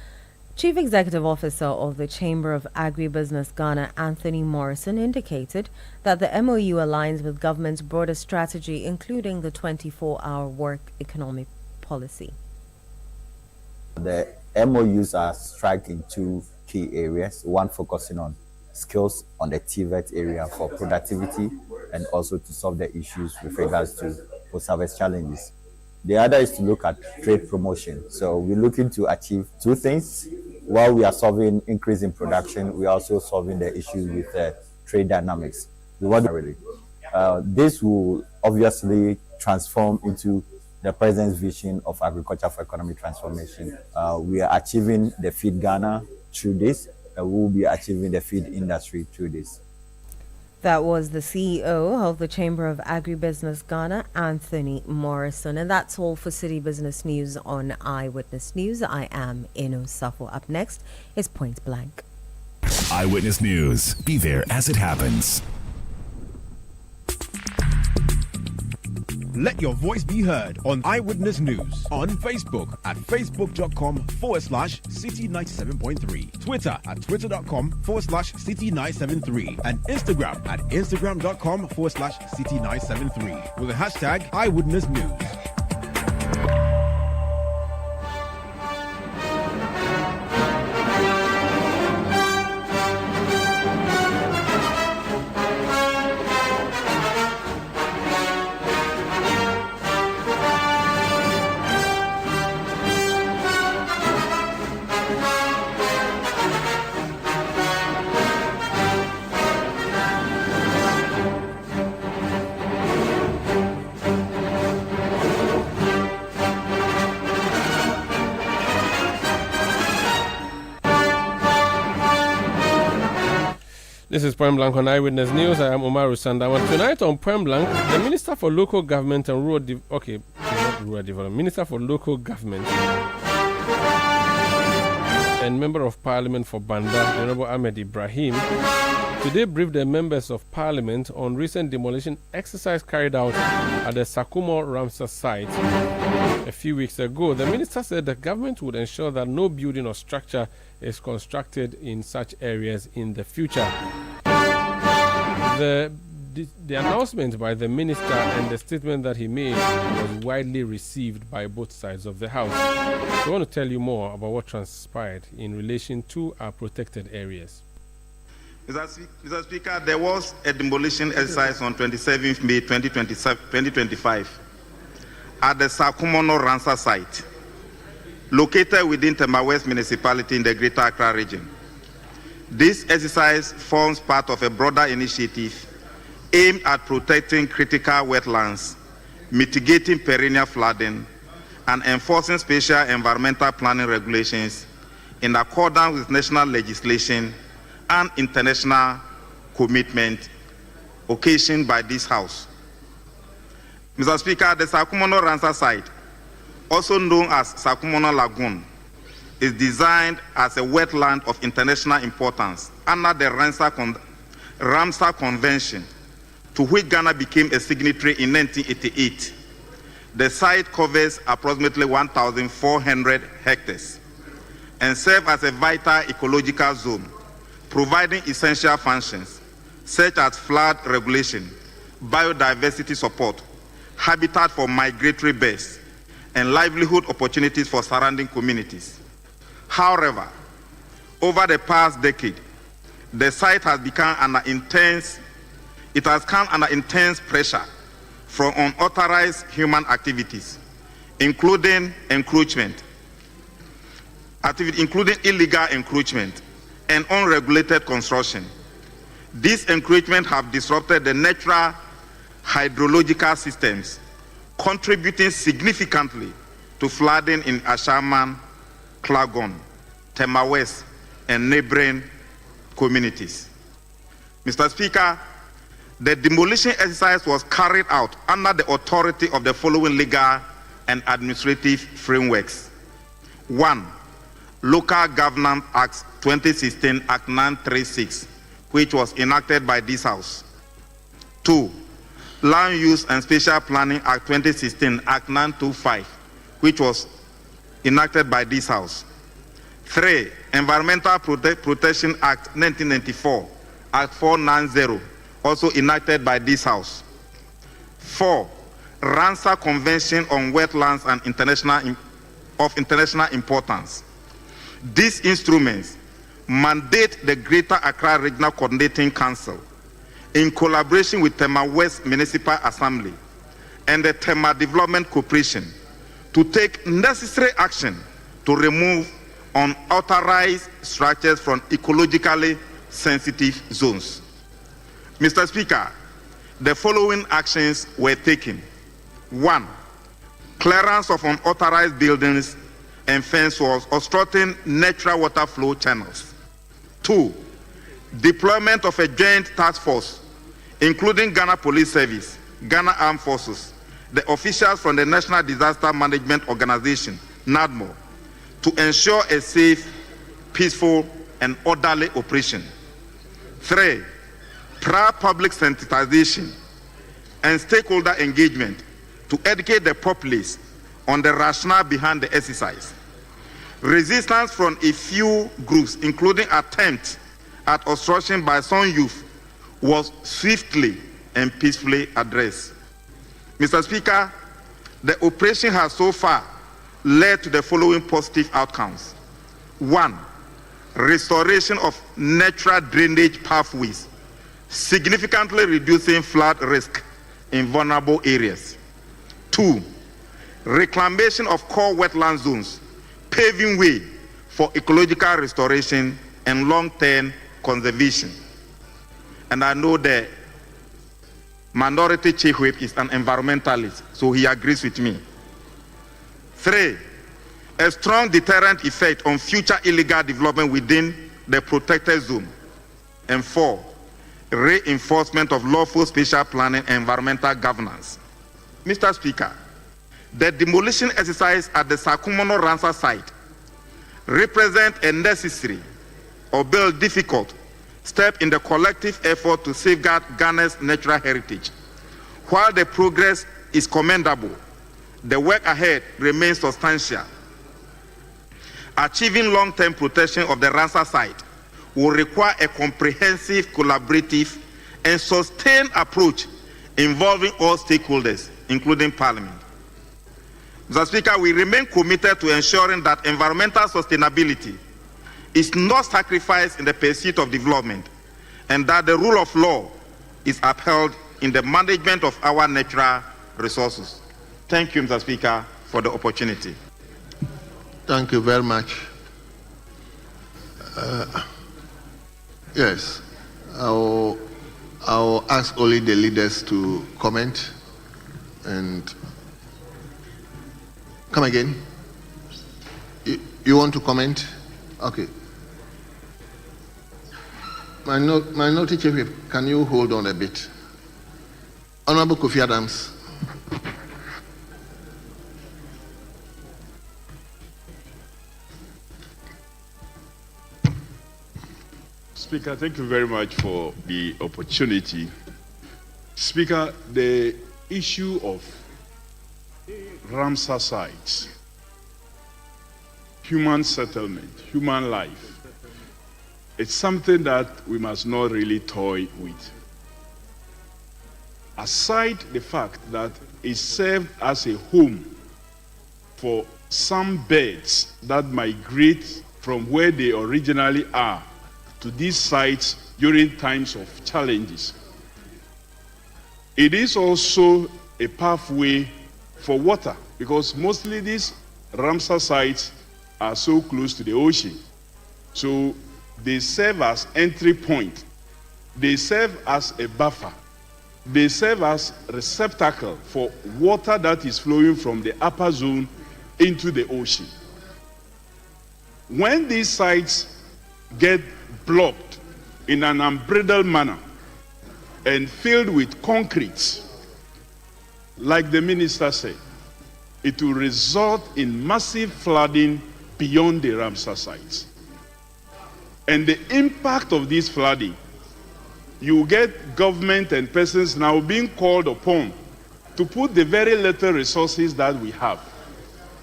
Chief Executive Officer of the Chamber of Agribusiness Ghana, Anthony Morrison, indicated that the MOU aligns with government's broader strategy, including the 24-hour work economic policy. The MOUs are striking two key areas, one focusing on skills on the TVET area for productivity and also to solve the issues with regards to post-harvest challenges. The other is to look at trade promotion. So we're looking to achieve two things. While we are solving increase in production, we're also solving the issue with trade dynamics. This will obviously transform into the president's vision of agriculture for economic transformation. We are achieving the Feed Ghana through this. We will be achieving the feed industry through this. That was the CEO of the Chamber of Agribusiness Ghana, Anthony Morrison. And that's all for City Business News on Eyewitness News. I am Ino Safo. Up next is Point Blank. Eyewitness News. Be there as it happens. Let your voice be heard on Eyewitness News on Facebook at facebook.com/Citi97.3, Twitter at twitter.com/Citi973, and Instagram at instagram.com/Citi973 with the hashtag Eyewitness News. This is Point Blank on Eyewitness News. I am Omar Usanda. Tonight on Point Blank, the Minister for Local Government and Minister for Local Government and Member of Parliament for Banda, Honorable Ahmed Ibrahim, today briefed the members of Parliament on recent demolition exercise carried out at the Sakumo Ramsar site a few weeks ago. The minister said the government would ensure that no building or structure is constructed in such areas in the future. The announcement by the minister and the statement that he made was widely received by both sides of the House. So I want to tell you more about what transpired in relation to our protected areas. Mr. Speaker, there was a demolition exercise on 27th May 2025 at the Sakumono Ramsar site. located within Tema West municipality in the Greater Accra region. This exercise forms part of a broader initiative aimed at protecting critical wetlands, mitigating perennial flooding, and enforcing spatial environmental planning regulations in accordance with national legislation and international commitment occasioned by this House. Mr. Speaker, the Sakumono Ramsar site, also known as Sakumono Lagoon, is designed as a wetland of international importance under the Ramsar Convention, to which Ghana became a signatory in 1988. The site covers approximately 1,400 hectares and serves as a vital ecological zone, providing essential functions such as flood regulation, biodiversity support, habitat for migratory birds, and livelihood opportunities for surrounding communities. However, over the past decade, the site has become under intense pressure from unauthorized human activities, including illegal encroachment and unregulated construction. These encroachments have disrupted the natural hydrological systems, contributing significantly to flooding in Ashaman, Klagon, Tema West, and neighboring communities. Mr. Speaker, the demolition exercise was carried out under the authority of the following legal and administrative frameworks. 1. Local Government Act 2016, Act 936, which was enacted by this House. 2. Land Use and Spatial Planning Act 2016, Act 925, which was enacted by this House. 3. Environmental Protection Act 1994, Act 490, also enacted by this House. 4. Ramsar Convention on Wetlands and of international importance. These instruments mandate the Greater Accra Regional Coordinating Council, in collaboration with Tema West Municipal Assembly and the Tema Development Corporation, to take necessary action to remove unauthorized structures from ecologically sensitive zones. Mr. Speaker, the following actions were taken. 1. Clearance of unauthorized buildings and fence walls obstructing natural water flow channels. 2. Deployment of a joint task force, including Ghana Police Service, Ghana Armed Forces, the officials from the National Disaster Management Organization, NADMO, to ensure a safe, peaceful, and orderly operation. 3. Prior public sensitization and stakeholder engagement to educate the populace on the rationale behind the exercise. Resistance from a few groups, including attempts at obstruction by some youth, was swiftly and peacefully addressed. Mr. Speaker, the operation has so far led to the following positive outcomes. 1. Restoration of natural drainage pathways, significantly reducing flood risk in vulnerable areas. 2. Reclamation of core wetland zones, paving way for ecological restoration and long-term conservation. And I know the minority chief whip is an environmentalist, so he agrees with me. 3. A strong deterrent effect on future illegal development within the protected zone. And 4. Reinforcement of lawful spatial planning and environmental governance. Mr. Speaker, the demolition exercise at the Sakumono Ramsar site represents a necessary, albeit difficult, step in the collective effort to safeguard Ghana's natural heritage. While the progress is commendable, the work ahead remains substantial. Achieving long-term protection of the Ramsar site will require a comprehensive, collaborative, and sustained approach involving all stakeholders, including Parliament. Mr. Speaker, we remain committed to ensuring that environmental sustainability is not sacrificed in the pursuit of development, and that the rule of law is upheld in the management of our natural resources. Thank you, Mr. Speaker, for the opportunity. Thank you very much. Yes, I'll ask only the leaders to comment and come again. You want to comment? Okay. Minority Chief Whip, can you hold on a bit? Honorable Kofi Adams. Speaker, thank you very much for the opportunity. Speaker, the issue of Ramsar sites, human settlement, human life, it's something that we must not really toy with. Aside the fact that it served as a home for some birds that migrate from where they originally are to these sites during times of challenges. It is also a pathway for water, because mostly these Ramsar sites are so close to the ocean. So they serve as entry point. They serve as a buffer. They serve as receptacle for water that is flowing from the upper zone into the ocean. When these sites get blocked in an unbridled manner and filled with concrete, like the minister said, it will result in massive flooding beyond the Ramsar sites. And the impact of this flooding, you get government and persons now being called upon to put the very little resources that we have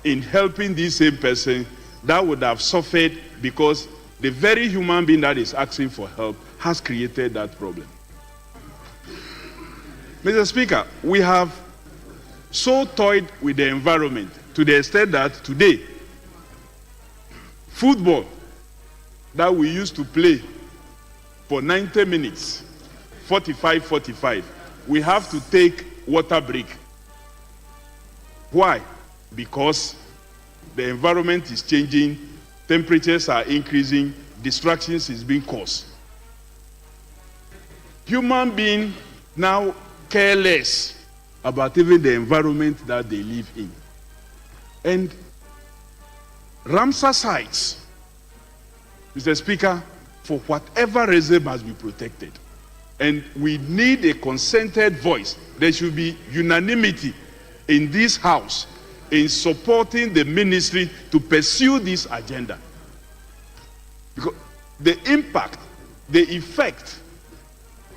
in helping this same person that would have suffered because the very human being that is asking for help has created that problem. Mr. Speaker, we have so toyed with the environment to the extent that today, football that we used to play for 90 minutes, 45, we have to take water break. Why? Because the environment is changing, temperatures are increasing, distractions is being caused. Human beings now care less about even the environment that they live in. And Ramsar sites, Mr. Speaker, for whatever reason must be protected. And we need a consented voice. There should be unanimity in this House in supporting the ministry to pursue this agenda. Because the impact, the effect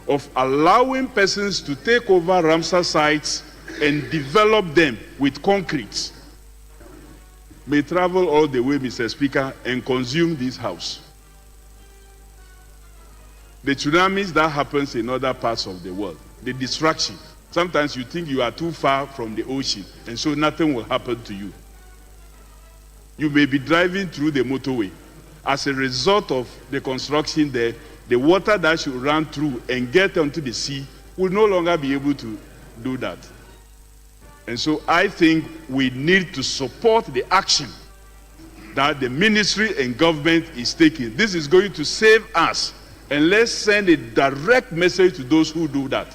of allowing persons to take over Ramsar sites and develop them with concrete may travel all the way, Mr. Speaker, and consume this House. The tsunamis that happens in other parts of the world, the distraction. Sometimes you think you are too far from the ocean, and so nothing will happen to you. You may be driving through the motorway. As a result of the construction there, the water that should run through and get onto the sea will no longer be able to do that. And so I think we need to support the action that the ministry and government is taking. This is going to save us. And let's send a direct message to those who do that.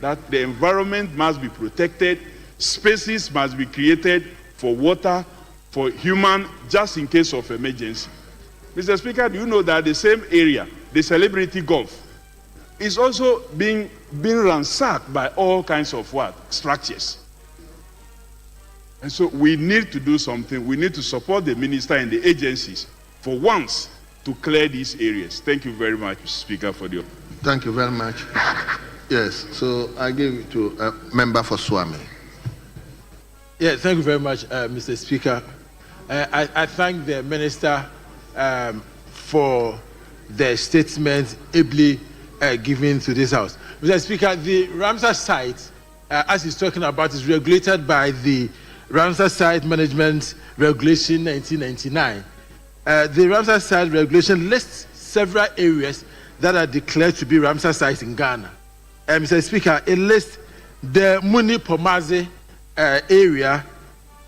That the environment must be protected, spaces must be created for water, for human, just in case of emergency. Mr. Speaker, do you know that the same area, the Celebrity Gulf, is also being ransacked by all kinds of structures. And so we need to do something. We need to support the minister and the agencies for once to clear these areas. Thank you very much, Mr. Speaker, for the... Thank you very much. Yes, so I give it to a member for Swami. Yeah, thank you very much, Mr. Speaker. I thank the minister for the statement ably given to this House. Mr. Speaker, the Ramsar site, as he's talking about, is regulated by the Ramsar Site Management Regulation 1999. The Ramsar Site Regulation lists several areas that are declared to be Ramsar sites in Ghana. Mr. Speaker, it lists the Muni Pomazi area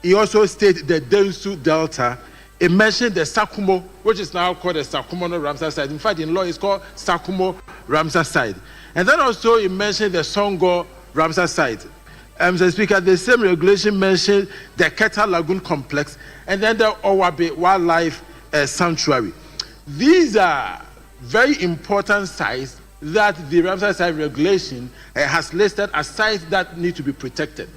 he also stated the Densu Delta. It mentioned the Sakumo, which is now called the Sakumo Ramsar site. In fact, in law, it's called Sakumo Ramsar site. And then also it mentioned the Songo Ramsar site. Mr. Speaker, the same regulation mentioned the Keta Lagoon Complex and then the Owabe Wildlife Sanctuary. These are very important sites that the Ramsar site regulation has listed as sites that need to be protected.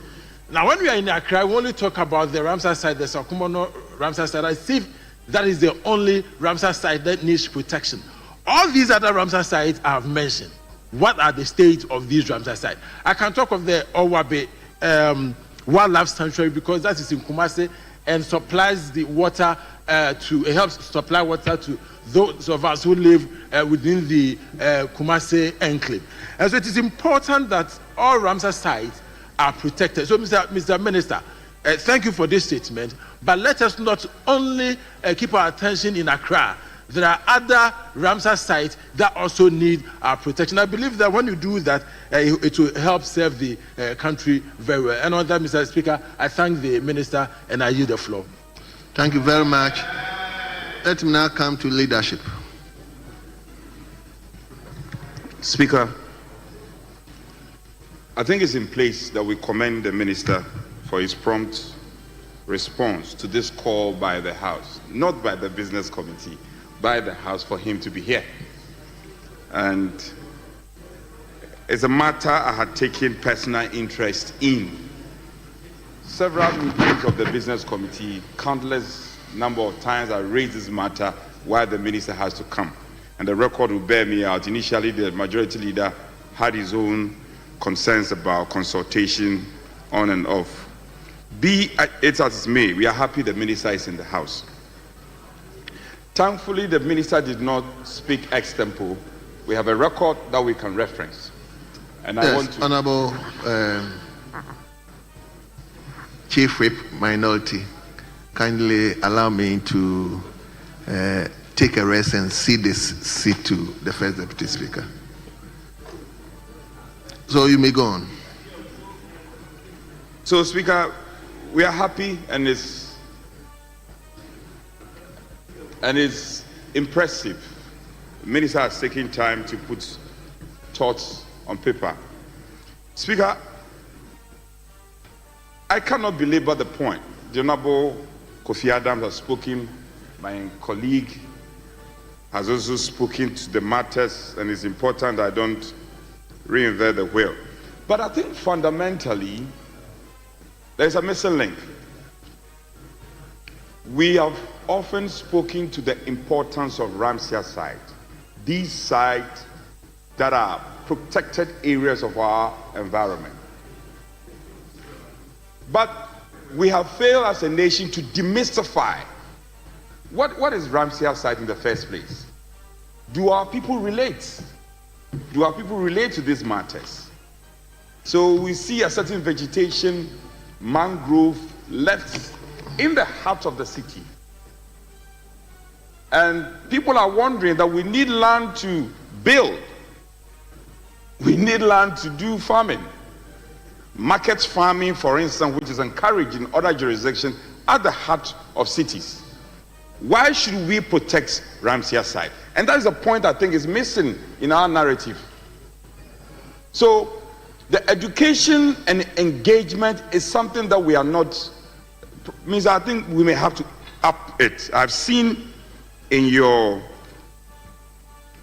Now, when we are in Accra, we only talk about the Ramsar site, the Sakumono Ramsar site, as if that is the only Ramsar site that needs protection. All these other Ramsar sites I have mentioned, what are the state of these Ramsar sites? I can talk of the Owabe Wildlife Sanctuary because that is in Kumasi and supplies the water it helps supply water to those of us who live within the Kumasi enclave. And so it is important that all Ramsar sites are protected. So, Mr. Minister, thank you for this statement, but let us not only keep our attention in Accra. There are other Ramsar sites that also need our protection. I believe that when you do that, it will help serve the country very well. And on that, Mr. Speaker, I thank the Minister and I yield the floor. Thank you very much. Let me now come to leadership. Speaker, I think it's in place that we commend the Minister for his prompt response to this call by the House, not by the Business Committee, by the House for him to be here. And it's a matter I had taken personal interest in. Several meetings of the Business Committee, countless number of times I raised this matter why the Minister has to come. And the record will bear me out. Initially, the Majority Leader had his own concerns about consultation on and off. Be it as it may, we are happy the Minister is in the House. Thankfully, the Minister did not speak ex tempo. We have a record that we can reference. And yes, I want to... Honorable Chief Whip Minority, kindly allow me to take a rest and cede this seat to the First Deputy Speaker. So you may go on. So, Speaker, we are happy and it's impressive. The Minister has taken time to put thoughts on paper. Speaker, I cannot belabor the point. The Honorable Kofi Adams has spoken, my colleague has also spoken to the matters, and it's important I don't reinvent the wheel. But I think fundamentally, there's a missing link. We have often spoken to the importance of Ramsar site. These sites that are protected areas of our environment. But we have failed as a nation to demystify what is Ramsar site in the first place. Do our people relate? Do our people relate to these matters? So we see a certain vegetation, mangrove, left in the heart of the city. And people are wondering that we need land to build. We need land to do farming. Market farming, for instance, which is encouraged in other jurisdictions at the heart of cities. Why should we protect Ramsar site? And that is a point I think is missing in our narrative. So the education and engagement is something that we are not, means I think we may have to up it. I've seen in your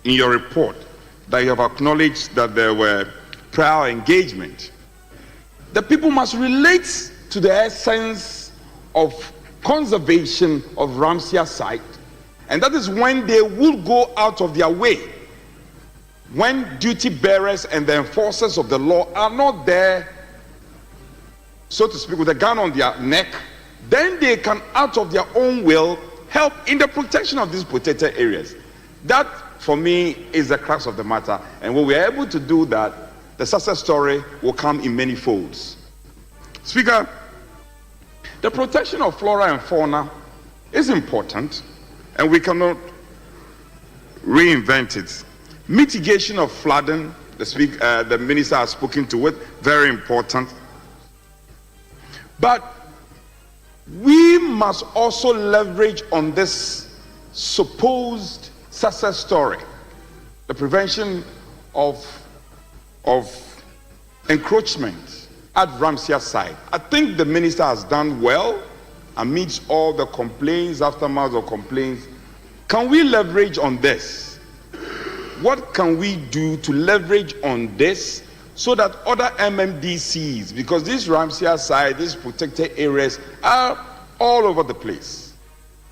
report that you have acknowledged that there were prior engagement. The people must relate to the essence of conservation of Ramsar site, and that is when they will go out of their way. When duty bearers and the enforcers of the law are not there, so to speak, with a gun on their neck, then they can, out of their own will, help in the protection of these protected areas. That, for me, is the crux of the matter. And when we are able to do that, the success story will come in many folds. Speaker, the protection of flora and fauna is important, and we cannot reinvent it. Mitigation of flooding, the Minister has spoken to it, very important. But We must also leverage on this supposed success story, the prevention of encroachment at Ramsia side. I think the minister has done well amidst all the complaints, aftermath of complaints. Can we leverage on this? What can we do to leverage on this so that other MMDCs, because this Ramsia side, these protected areas are all over the place,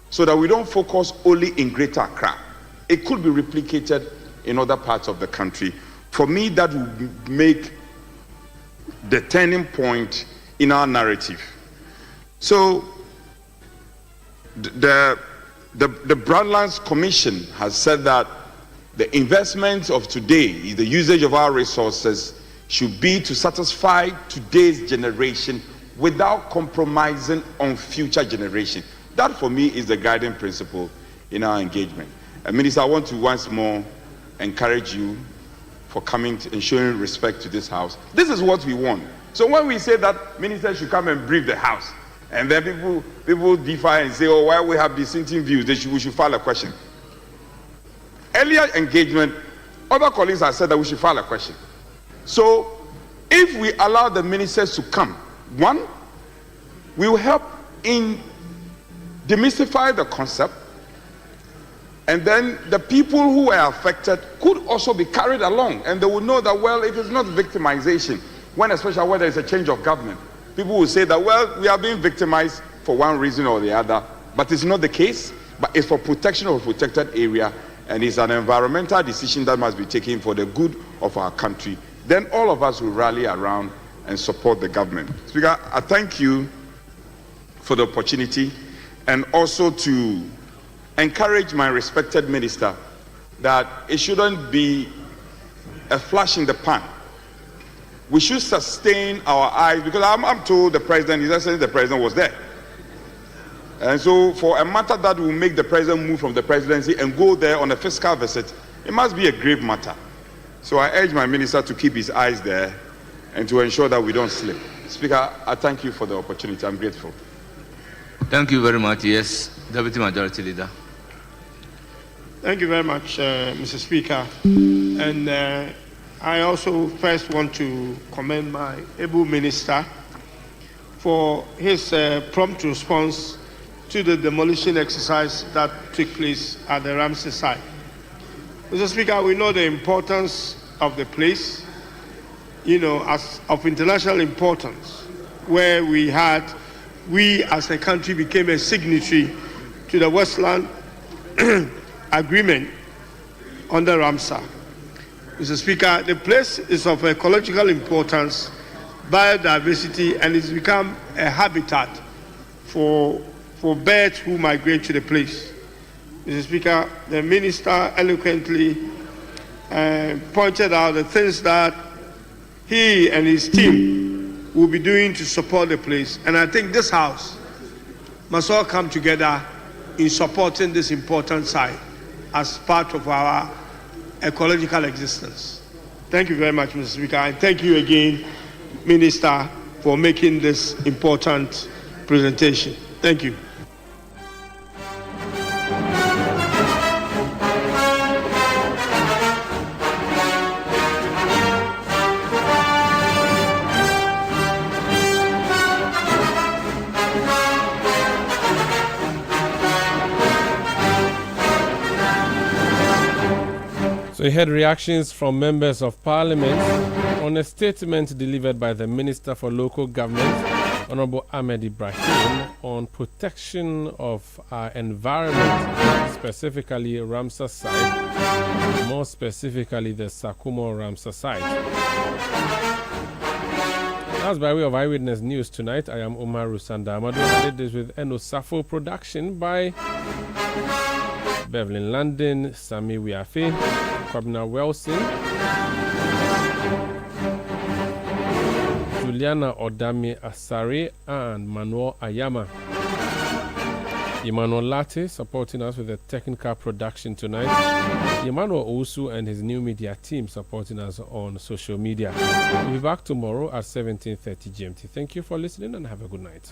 so that we don't focus only in Greater Accra. It could be replicated in other parts of the country. For me, that would make the turning point in our narrative. So the Broadlands Commission has said that the investment of today, the usage of our resources, should be to satisfy today's generation without compromising on future generation. That for me is the guiding principle in our engagement. Minister, I want to once more encourage you for coming and showing respect to this house. This is what we want. So when we say that ministers should come and brief the house, and then people defy and say, oh, why we have dissenting views, we should file a question. Earlier engagement, other colleagues have said that we should file a question. So if we allow the ministers to come, one, we will help in demystify the concept, and then the people who were affected could also be carried along, and they will know that, well, it is not victimization, especially when there is a change of government. People will say that, well, we are being victimized for one reason or the other, but it's not the case, but it's for protection of a protected area, and it's an environmental decision that must be taken for the good of our country. Then all of us will rally around and support the government. Speaker, I thank you for the opportunity, and also to encourage my respected minister that it shouldn't be a flash in the pan. We should sustain our eyes, because I'm told the president was there. And so for a matter that will make the president move from the presidency and go there on a fiscal visit, it must be a grave matter. So I urge my minister to keep his eyes there and to ensure that we don't slip. Speaker, I thank you for the opportunity. I'm grateful. Thank you very much. Yes, Deputy Majority Leader. Thank you very much, Mr. Speaker. And I also first want to commend my able minister for his prompt response to the demolition exercise that took place at the Ramsey site. Mr. Speaker, we know the importance of the place, as of international importance, where we as a country became a signatory to the Westland Agreement under Ramsar. Mr. Speaker, the place is of ecological importance, biodiversity, and it's become a habitat for birds who migrate to the place. Mr. Speaker, the minister eloquently pointed out the things that he and his team will be doing to support the place. And I think this house must all come together in supporting this important site as part of our ecological existence. Thank you very much, Mr. Speaker, and thank you again, Minister, for making this important presentation. Thank you. We had reactions from members of Parliament on a statement delivered by the Minister for Local Government, Honorable Ahmed Ibrahim, on protection of our environment, specifically Ramsar site, more specifically the Sakumo Ramsar site. That's by way of Eyewitness News tonight. I am Omar Rusandamadu. I did this with Eno Safo production by Beverly London, Sami Wiafe, Kwabna Wilson, Juliana Odami Asare, and Manuel Ayama. Emmanuel Latte supporting us with the technical production tonight. Emmanuel Osu and his new media team supporting us on social media. We'll be back tomorrow at 17:30 GMT. Thank you for listening and have a good night.